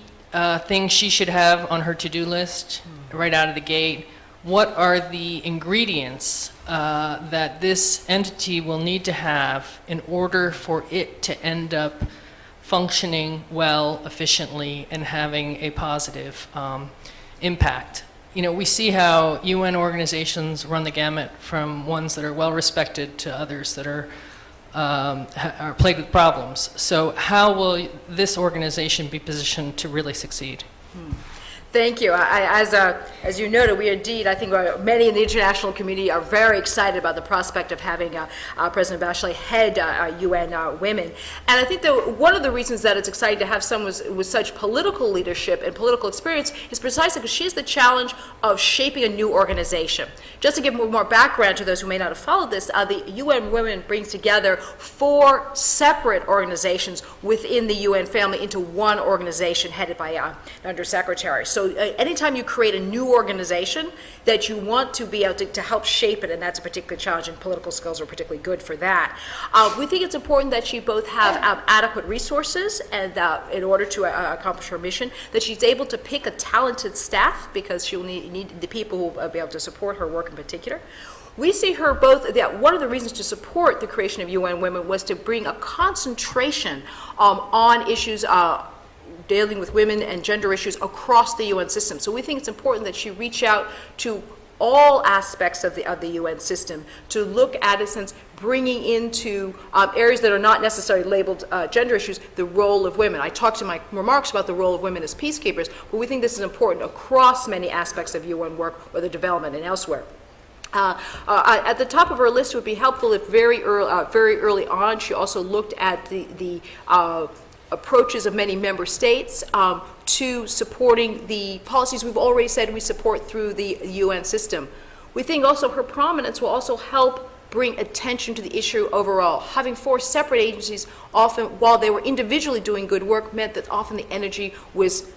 things she should have on her to-do list right out of the gate? What are the ingredients that this entity will need to have in order for it to end up functioning well, efficiently, and having a positive impact? You know, we see how UN organizations run the gamut, from ones that are well respected to others that are plagued with problems. So how will this organization be positioned to really succeed? Thank you. As you noted, we indeed, I think many in the international community are very excited about the prospect of having President Bachelet head UN Women. And I think that one of the reasons that it's exciting to have someone with such political leadership and political experience is precisely because she has the challenge of shaping a new organization. Just to give more background to those who may not have followed this, the UN Women brings together 4 separate organizations within the UN family into one organization headed by an undersecretary. So anytime you create a new organization, that you want to be able to help shape it, and that's a particular challenge, and political skills are particularly good for that. We think it's important that she both have adequate resources, and in order to accomplish her mission, that she's able to pick a talented staff, because she'll need the people who will be able to support her work in particular. We see her both, one of the reasons to support the creation of UN Women was to bring a concentration on issues dealing with women and gender issues across the UN system. So we think it's important that she reach out to all aspects of the UN system to look at, in a sense, bringing into areas that are not necessarily labeled gender issues, the role of women. I talked in my remarks about the role of women as peacekeepers, but we think this is important across many aspects of UN work, whether development and elsewhere. At the top of her list, it would be helpful if very early on she also looked at the approaches of many member states to supporting the policies we've already said we support through the UN system. We think also her prominence will also help bring attention to the issue overall. Having 4 separate agencies, often while they were individually doing good work, meant that often the energy was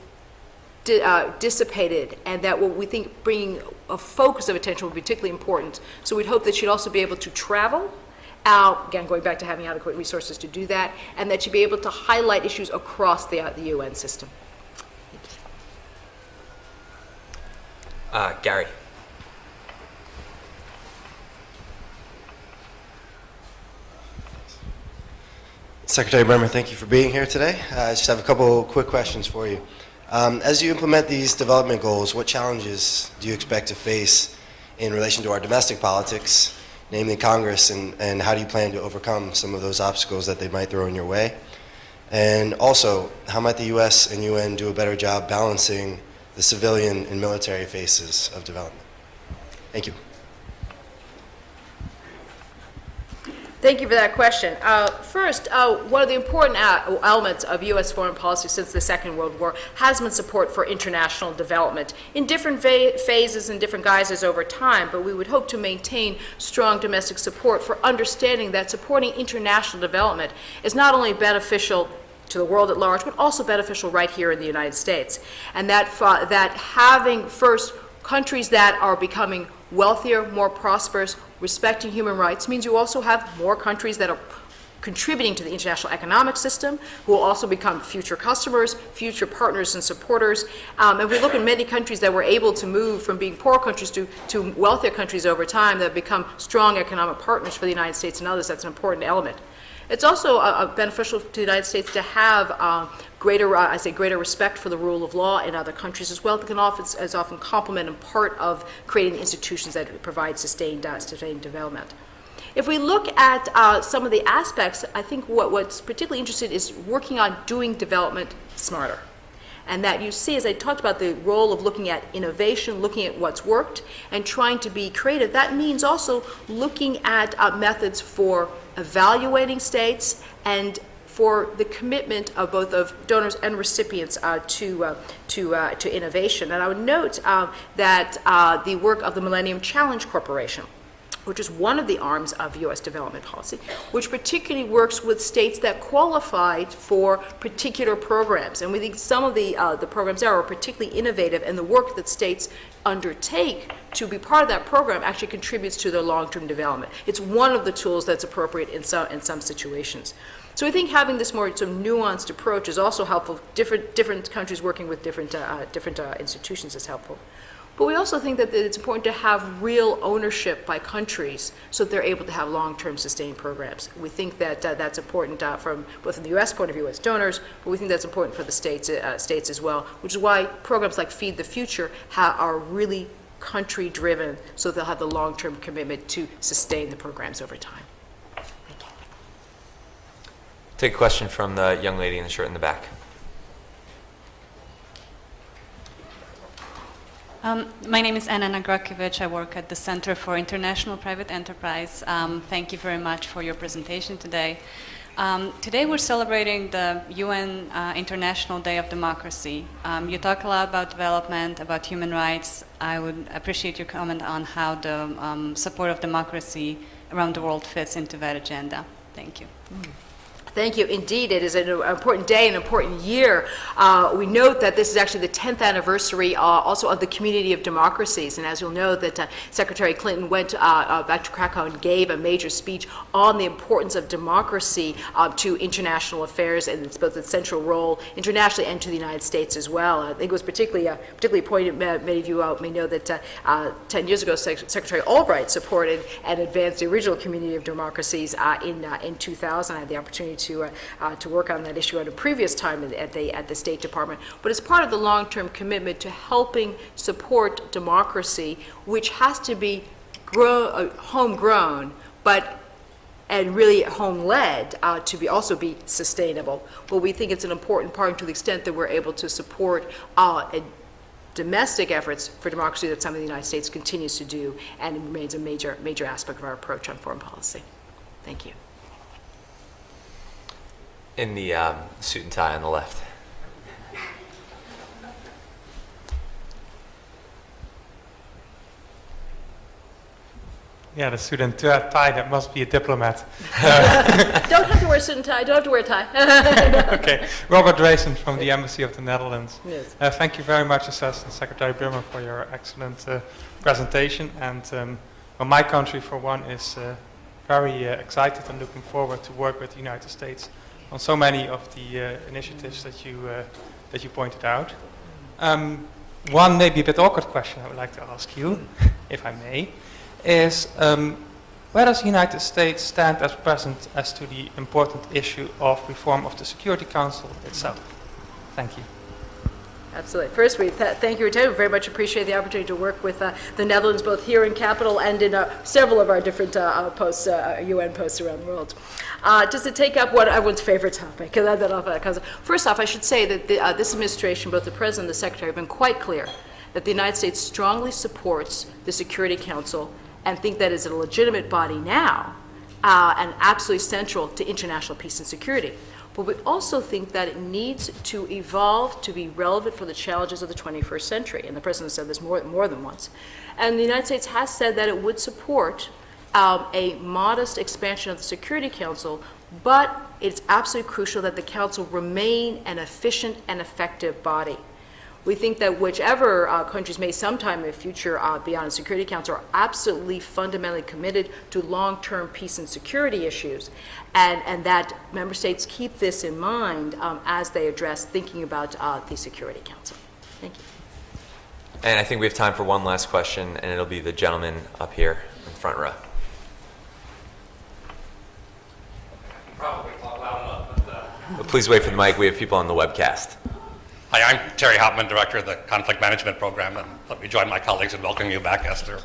dissipated, and that what we think bringing a focus of attention would be particularly important. So we'd hope that she'd also be able to travel, again, going back to having adequate resources to do that, and that she'd be able to highlight issues across the UN system. Gary. Secretary Brimmer, thank you for being here today. I just have a couple quick questions for you. As you implement these development goals, what challenges do you expect to face in relation to our domestic politics, namely Congress, and how do you plan to overcome some of those obstacles that they might throw in your way? And also, how might the U.S. and UN do a better job balancing the civilian and military phases of development? Thank you. Thank you for that question. First, one of the important elements of U.S. foreign policy since the Second World War has been support for international development in different phases and different guises over time, but we would hope to maintain strong domestic support for understanding that supporting international development is not only beneficial to the world at large, but also beneficial right here in the United States. And that having first countries that are becoming wealthier, more prosperous, respecting human rights means you also have more countries that are contributing to the international economic system, who will also become future customers, future partners and supporters. And we look at many countries that were able to move from being poor countries to wealthier countries over time that have become strong economic partners for the United States and others. That's an important element. It's also beneficial to the United States to have greater respect for the rule of law in other countries as well. That can often complement and part of creating the institutions that provide sustained development. If we look at some of the aspects, I think what's particularly interesting is working on doing development smarter. And that you see, as I talked about the role of looking at innovation, looking at what's worked, and trying to be creative, that means also looking at methods for evaluating states and for the commitment of both of donors and recipients to innovation. And I would note that the work of the Millennium Challenge Corporation, which is one of the arms of U.S. development policy, which particularly works with states that qualified for particular programs. And we think some of the programs there are particularly innovative, and the work that states undertake to be part of that program actually contributes to their long-term development. It's one of the tools that's appropriate in some situations. So I think having this more sort of nuanced approach is also helpful. Different countries working with different institutions is helpful. But we also think that it's important to have real ownership by countries so that they're able to have long-term sustained programs. We think that that's important from both from the U.S. point of view as donors, but we think that's important for the states as well, which is why programs like Feed the Future are really country-driven, so they'll have the long-term commitment to sustain the programs over time. Thank you. Take a question from the young lady in the shirt in the back. My name is Anna Nagrakovic. I work at the Center for International Private Enterprise. Thank you very much for your presentation today. Today we're celebrating the UN International Day of Democracy. You talk a lot about development, about human rights. I would appreciate your comment on how the support of democracy around the world fits into that agenda. Thank you. Thank you. Indeed, it is an important day, an important year. We note that this is actually the 10th anniversary also of the Community of Democracies. And as you'll know, that Secretary Clinton went back to Krakow and gave a major speech on the importance of democracy to international affairs and it's both its central role internationally and to the United States as well. I think it was particularly poignant. Many of you may know that 10 years ago, Secretary Albright supported and advanced the original Community of Democracies in 2000. I had the opportunity to work on that issue at a previous time at the State Department, but it's part of the long-term commitment to helping support democracy, which has to be homegrown, and really home-led to also be sustainable. But we think it's an important part to the extent that we're able to support domestic efforts for democracy. That's something the United States continues to do, and it remains a major aspect of our approach on foreign policy. Thank you. In the suit and tie on the left. Yeah, the suit and tie, that must be a diplomat. Don't have to wear a suit and tie. Don't have to wear a tie. Okay, Robert Drayson from the Embassy of the Netherlands. Yes. Thank you very much, Assistant Secretary Brimmer, for your excellent presentation. And well, my country, for one, is very excited and looking forward to work with the United States on so many of the initiatives that you pointed out. One maybe a bit awkward question I would like to ask you, if I may, is where does the United States stand at present as to the important issue of reform of the Security Council itself? Thank you. Absolutely. First, we thank you, Rita. We very much appreciate the opportunity to work with the Netherlands, both here in Capitol and in several of our different posts, UN posts around the world. Just to take up what everyone's favorite topic, because first off, I should say that this administration, both the President and the Secretary, have been quite clear that the United States strongly supports the Security Council and think that is a legitimate body now and absolutely central to international peace and security. But we also think that it needs to evolve to be relevant for the challenges of the 21st century. And the President said this more than once. And the United States has said that it would support a modest expansion of the Security Council, but it's absolutely crucial that the Council remain an efficient and effective body. We think that whichever countries may sometime in the future be on the Security Council are absolutely fundamentally committed to long-term peace and security issues, and that member states keep this in mind as they address thinking about the Security Council. Thank you. And I think we have time for one last question, and it'll be the gentleman up here in the front row. Probably talk loud enough, But please wait for the mic. We have people on the webcast. Hi, I'm Terry Hauptman, Director of the Conflict Management Program, and let me join my colleagues in welcoming you back, Esther.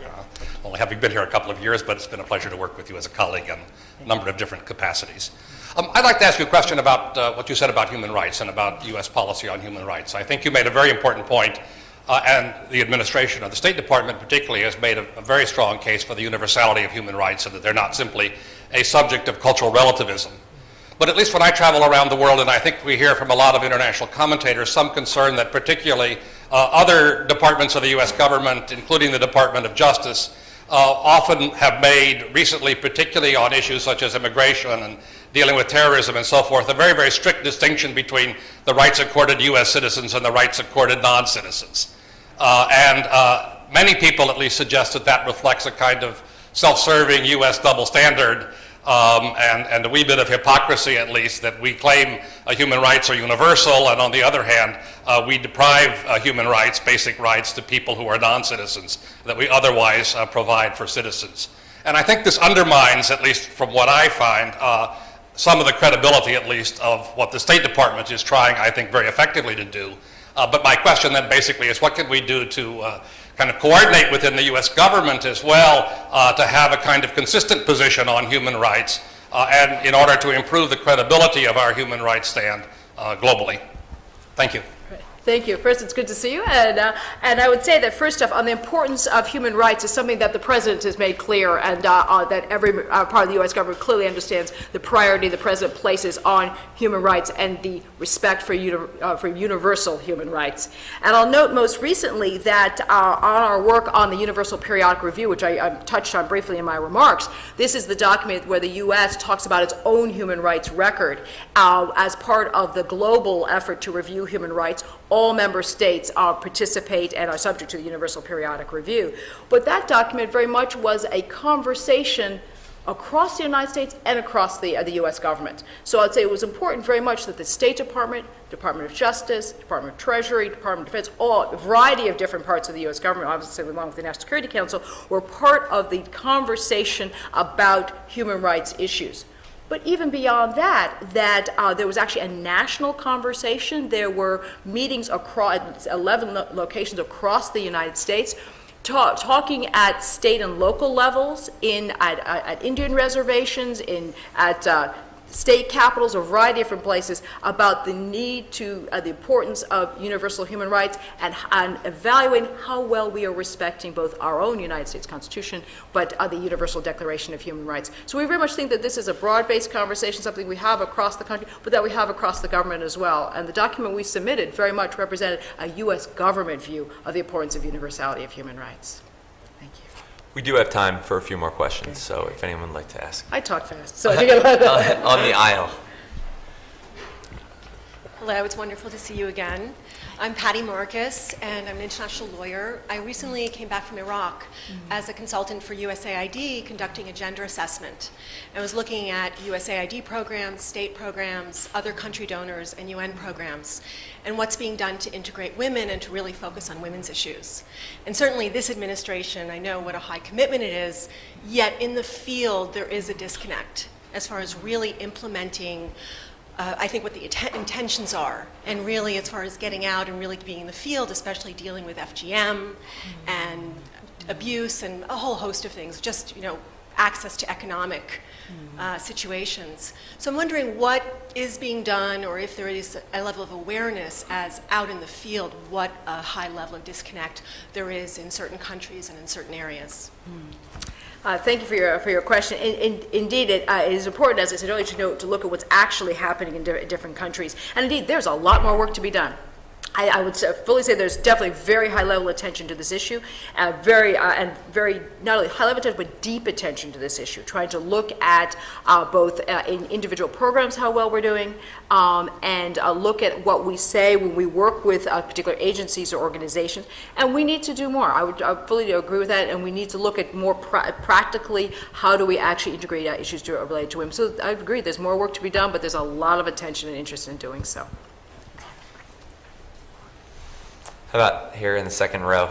Only having been here a couple of years, but it's been a pleasure to work with you as a colleague in a number of different capacities. I'd like to ask you a question about what you said about human rights and about U.S. policy on human rights. I think you made a very important point, and the administration of the State Department particularly has made a very strong case for the universality of human rights and that they're not simply a subject of cultural relativism. But at least when I travel around the world, and I think we hear from a lot of international commentators, some concern that particularly other departments of the U.S. government, including the Department of Justice, often have made recently, particularly on issues such as immigration and dealing with terrorism and so forth, a very, very strict distinction between the rights accorded U.S. citizens and the rights accorded non-citizens. Many people at least suggest that that reflects a kind of self-serving U.S. double standard and a wee bit of hypocrisy, at least, that we claim human rights are universal, and on the other hand, we deprive human rights, basic rights, to people who are non-citizens that we otherwise provide for citizens. And I think this undermines, at least from what I find, some of the credibility, at least, of what the State Department is trying, I think, very effectively to do. But my question then basically is, what can we do to kind of coordinate within the U.S. government as well to have a kind of consistent position on human rights and in order to improve the credibility of our human rights stand globally? Thank you. Thank you. First, it's good to see you. And I would say that, first off, on the importance of human rights is something that the President has made clear, and that every part of the U.S. government clearly understands the priority the President places on human rights and the respect for universal human rights. And I'll note most recently that on our work on the Universal Periodic Review, which I touched on briefly in my remarks, this is the document where the U.S. talks about its own human rights record as part of the global effort to review human rights. All member states participate and are subject to the Universal Periodic Review. But that document very much was a conversation across the United States and across the U.S. government. So I'd say it was important very much that the State Department, Department of Justice, Department of Treasury, Department of Defense, a variety of different parts of the U.S. government, obviously along with the National Security Council, were part of the conversation about human rights issues. But even beyond that, there was actually a national conversation. There were meetings across 11 locations across the United States, talking at state and local levels, at Indian reservations, at state capitals, a variety of different places, about the need to, the importance of universal human rights and evaluating how well we are respecting both our own United States Constitution, but the Universal Declaration of Human Rights. So we very much think that this is a broad-based conversation, something we have across the country, but that we have across the government as well. And the document we submitted very much represented a U.S. government view of the importance of universality of human rights. Thank you. We do have time for a few more questions, so if anyone would like to ask. I talk fast, so you get On the aisle. Hello, it's wonderful to see you again. I'm Patty Marcus, and I'm an international lawyer. I recently came back from Iraq as a consultant for USAID conducting a gender assessment. I was looking at USAID programs, state programs, other country donors, and UN programs, and what's being done to integrate women and to really focus on women's issues. And certainly this administration, I know what a high commitment it is, yet in the field there is a disconnect as far as really implementing I think what the intentions are, and really as far as getting out and really being in the field, especially dealing with FGM and abuse and a whole host of things, just access to economic situations. So I'm wondering what is being done, or if there is a level of awareness as out in the field, what a high level of disconnect there is in certain countries and in certain areas. Thank you for your question. Indeed, it is important, as I said earlier, to look at what's actually happening in different countries. And indeed, there's a lot more work to be done. I would fully say there's definitely very high level attention to this issue, very not only high level attention but deep attention to this issue. Trying to look at both in individual programs how well we're doing, and look at what we say when we work with particular agencies or organizations. And we need to do more. I would fully agree with that. And we need to look at more practically how do we actually integrate issues related to women. So I agree. There's more work to be done, but there's a lot of attention and interest in doing so. How about here in the second row?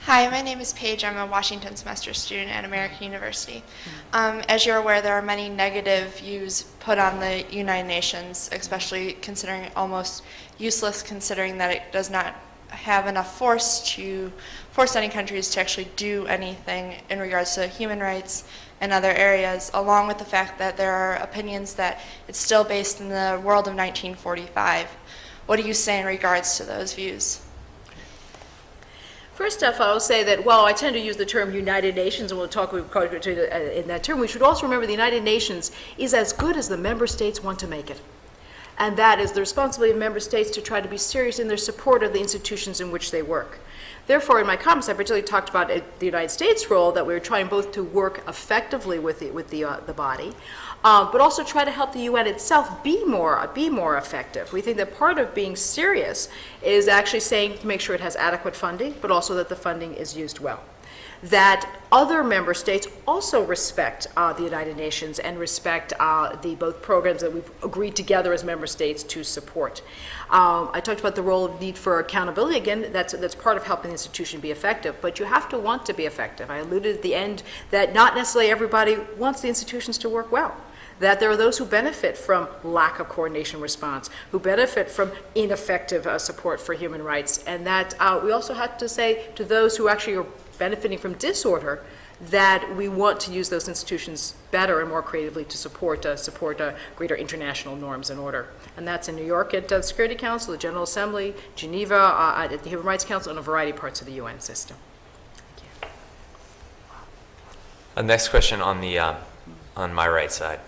Hi, my name is Paige. I'm a Washington semester student at American University. As you're aware, there are many negative views put on the United Nations, especially considering it almost useless, considering that it does not have enough force to force any countries to actually do anything in regards to human rights and other areas, along with the fact that there are opinions that it's still based in the world of 1945. What do you say in regards to those views? First off, I will say that while I tend to use the term United Nations, and we'll talk in that term, we should also remember the United Nations is as good as the member states want to make it. And that is the responsibility of member states to try to be serious in their support of the institutions in which they work. Therefore, in my comments, I particularly talked about the United States' role, that we were trying both to work effectively with the body, but also try to help the UN itself be more effective. We think that part of being serious is actually saying to make sure it has adequate funding, but also that the funding is used well. That other member states also respect the United Nations and respect the both programs that we've agreed together as member states to support. I talked about the role of need for accountability. Again, that's part of helping the institution be effective, but you have to want to be effective. I alluded at the end that not necessarily everybody wants the institutions to work well. That there are those who benefit from lack of coordination response, who benefit from ineffective support for human rights, and that we also have to say to those who actually are benefiting from disorder that we want to use those institutions better and more creatively to support greater international norms and order. And that's in New York at the Security Council, the General Assembly, Geneva, at the Human Rights Council, and a variety of parts of the UN system. Thank you. Next question on my right side.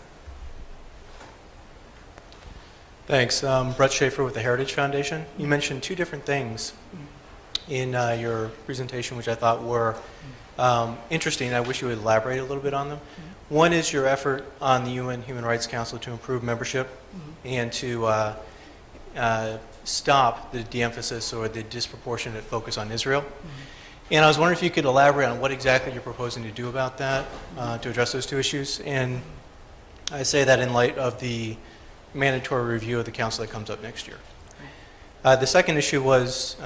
Thanks. Brett Schaefer with the Heritage Foundation. You mentioned two different things in your presentation, which I thought were interesting. I wish you would elaborate a little bit on them. One is your effort on the UN Human Rights Council to improve membership and to stop the de-emphasis or the disproportionate focus on Israel. And I was wondering if you could elaborate on what exactly you're proposing to do about that, to address those two issues. And I say that in light of the mandatory review of the council that comes up next year. The second issue was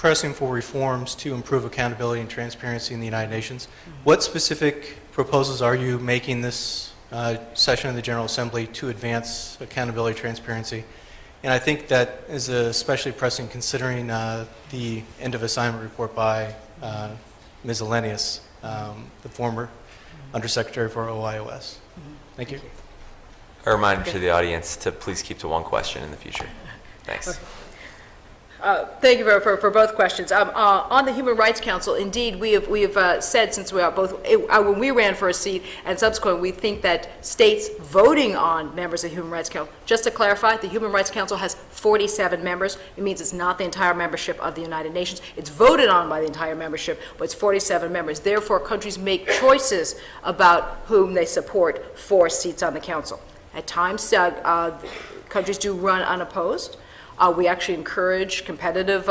pressing for reforms to improve accountability and transparency in the United Nations. What specific proposals are you making this session of the General Assembly to advance accountability, transparency? And I think that is especially pressing considering the end of assignment report by Ms. Elenius, the former Undersecretary for OIOS. Thank you. A reminder to the audience to please keep to one question in the future. Thanks. Thank you for both questions. On the Human Rights Council, indeed, we have said since we are both, when we ran for a seat and subsequently, we think that states voting on members of the Human Rights Council, just to clarify, the Human Rights Council has 47 members. It means it's not the entire membership of the United Nations. It's voted on by the entire membership, but it's 47 members. Therefore, countries make choices about whom they support for seats on the council. At times, countries do run unopposed. We actually encourage competitive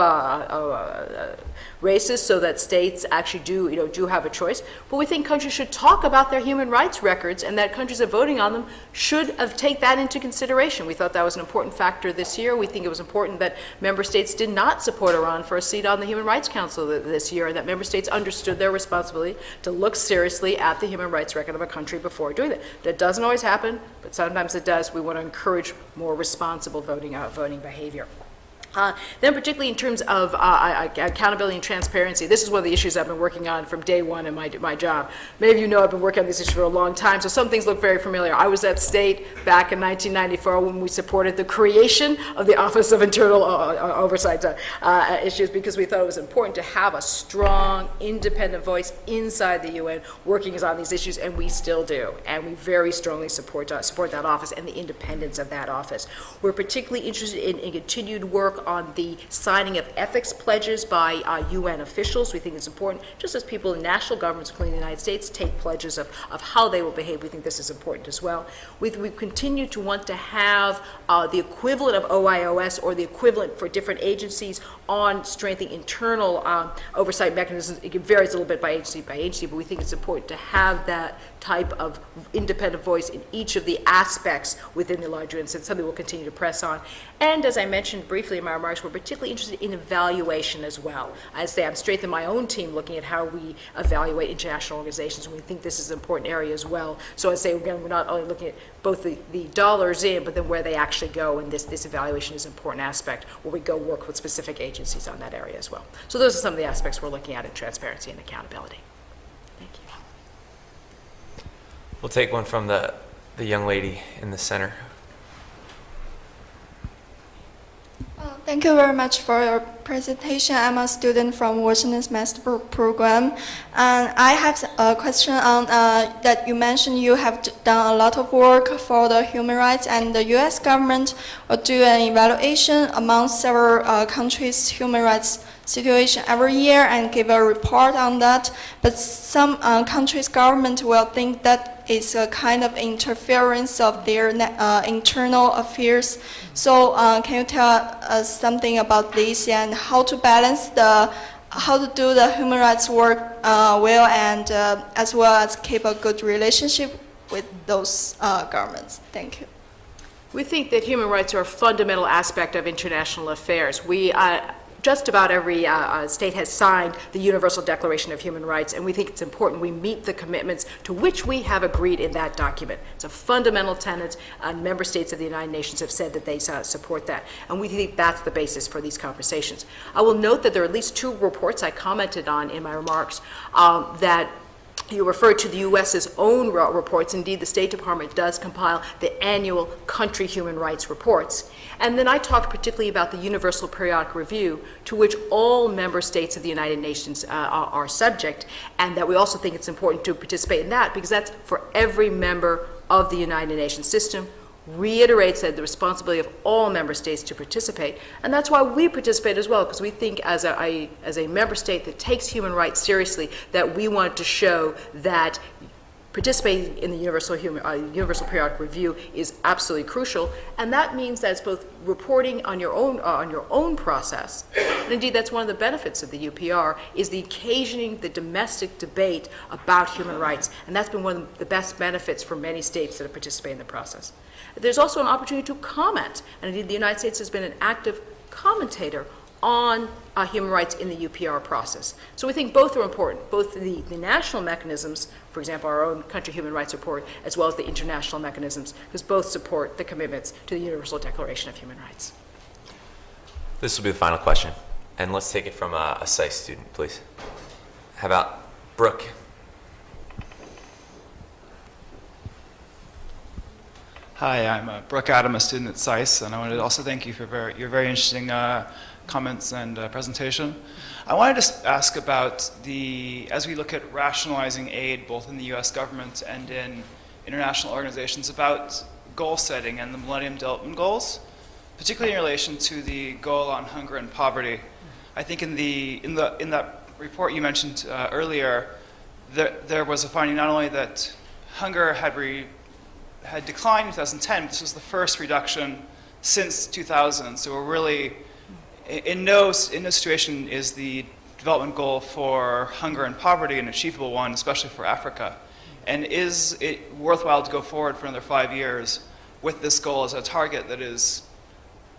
races so that states actually do have a choice. But we think countries should talk about their human rights records, and that countries that are voting on them should take that into consideration. We thought that was an important factor this year. We think it was important that member states did not support Iran for a seat on the Human Rights Council this year, and that member states understood their responsibility to look seriously at the human rights record of a country before doing that. That doesn't always happen, but sometimes it does. We want to encourage more responsible voting behavior. Then particularly in terms of accountability and transparency, this is one of the issues I've been working on from day one in my job. Many of you know I've been working on this issue for a long time, so some things look very familiar. I was at State back in 1994 when we supported the creation of the Office of Internal Oversight issues, because we thought it was important to have a strong, independent voice inside the UN working on these issues, and we still do. And we very strongly support that office and the independence of that office. We're particularly interested in continued work on the signing of ethics pledges by UN officials. We think it's important, just as people in national governments, including the United States, take pledges of how they will behave. We think this is important as well. We continue to want to have the equivalent of OIOS, or the equivalent for different agencies, on strengthening internal oversight mechanisms. It varies a little bit by agency, but we think it's important to have that type of independent voice in each of the aspects within the larger UN. It's something we'll continue to press on. And as I mentioned briefly in my remarks, we're particularly interested in evaluation as well. I say I'm strengthening my own team looking at how we evaluate international organizations, and we think this is an important area as well. So I say, again, we're not only looking at both the dollars in, but then where they actually go, and this evaluation is an important aspect where we go work with specific agencies on that area as well. So those are some of the aspects we're looking at in transparency and accountability. Thank you. We'll take one from the young lady in the center. Thank you very much for your presentation. I'm a student from Washington's Master Program, and I have a question on that you mentioned you have done a lot of work for the human rights, and the U.S. government will do an evaluation among several countries' human rights situation every year and give a report on that. But some countries' government will think that it's a kind of interference of their internal affairs. So can you tell us something about this and how to balance how to do the human rights work well, and as well as keep a good relationship with those governments? Thank you. We think that human rights are a fundamental aspect of international affairs. Just about every state has signed the Universal Declaration of Human Rights, and we think it's important we meet the commitments to which we have agreed in that document. It's a fundamental tenet, and member states of the United Nations have said that they support that, and we think that's the basis for these conversations. I will note that there are at least 2 reports I commented on in my remarks that you referred to the U.S.'s own reports. Indeed, the State Department does compile the annual country human rights reports. And then I talked particularly about the Universal Periodic Review, to which all member states of the United Nations are subject, and that we also think it's important to participate in that, because that's for every member of the United Nations system, reiterates that the responsibility of all member states to participate, and that's why we participate as well, because we think as a member state that takes human rights seriously, that we want to show that participating in the Universal Periodic Review is absolutely crucial, and that means that it's both reporting on your own process, and indeed that's one of the benefits of the UPR, is the occasioning the domestic debate about human rights, and that's been one of the best benefits for many states that have participated in the process. There's also an opportunity to comment, and indeed the United States has been an active commentator on human rights in the UPR process. So we think both are important, both the national mechanisms, for example, our own country human rights report, as well as the international mechanisms, because both support the commitments to the Universal Declaration of Human Rights. This will be the final question, and let's take it from a SAIS student, please. How about Brooke? Hi, I'm Brooke Adam, a student at SAIS, and I wanted to also thank you for your very interesting comments and presentation. I wanted to ask about as we look at rationalizing aid both in the US government and in international organizations, about goal setting and the Millennium Development Goals, particularly in relation to the goal on hunger and poverty. I think in that report you mentioned earlier, there was a finding not only that hunger had declined in 2010, but this was the first reduction since 2000. So we're really, in no situation is the development goal for hunger and poverty an achievable one, especially for Africa. And is it worthwhile to go forward for another 5 years with this goal as a target that is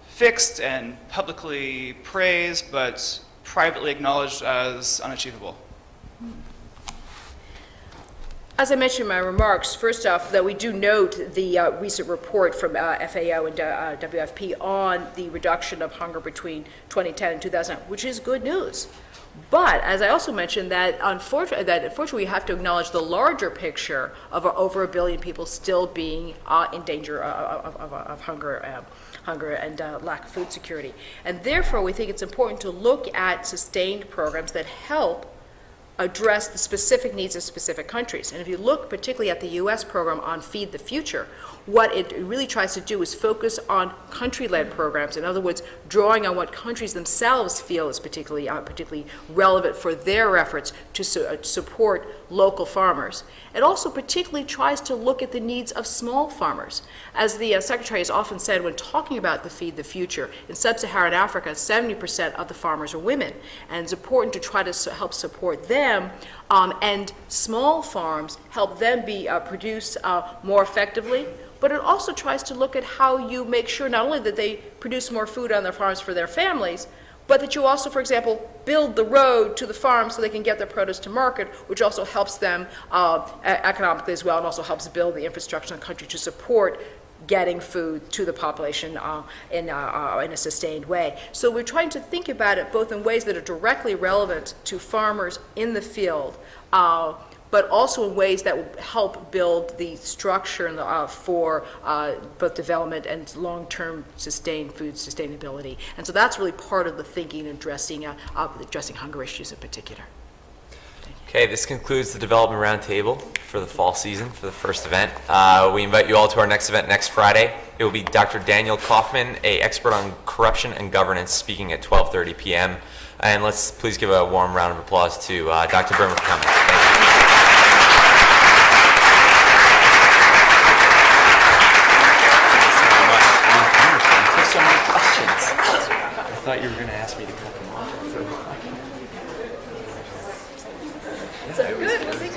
fixed and publicly praised, but privately acknowledged as unachievable? As I mentioned in my remarks, first off, that we do note the recent report from FAO and WFP on the reduction of hunger between 2010 and 2000, which is good news. But as I also mentioned, that unfortunately we have to acknowledge the larger picture of over 1 billion people still being in danger of hunger and lack of food security. And therefore, we think it's important to look at sustained programs that help address the specific needs of specific countries. And if you look particularly at the US program on Feed the Future, what it really tries to do is focus on country-led programs. In other words, drawing on what countries themselves feel is particularly relevant for their efforts to support local farmers. It also particularly tries to look at the needs of small farmers. As the Secretary has often said when talking about the Feed the Future, in sub-Saharan Africa, 70% of the farmers are women. And it's important to try to help support them, and small farms help them produce more effectively. But it also tries to look at how you make sure not only that they produce more food on their farms for their families, but that you also, for example, build the road to the farm so they can get their produce to market, which also helps them economically as well, and also helps build the infrastructure in the country to support getting food to the population in a sustained way. So we're trying to think about it both in ways that are directly relevant to farmers in the field, but also in ways that will help build the structure for both development and long-term sustained food sustainability. And so that's really part of the thinking in addressing hunger issues in particular. Okay, this concludes the Development Roundtable for the fall season, for the first event. We invite you all to our next event next Friday. It will be Dr. Daniel Kaufman, an expert on corruption and governance, speaking at 12:30 p.m. And let's please give a warm round of applause to Dr. Brimmer for coming. Thank you. So many questions. I thought you were going to ask me to cut them off. So good.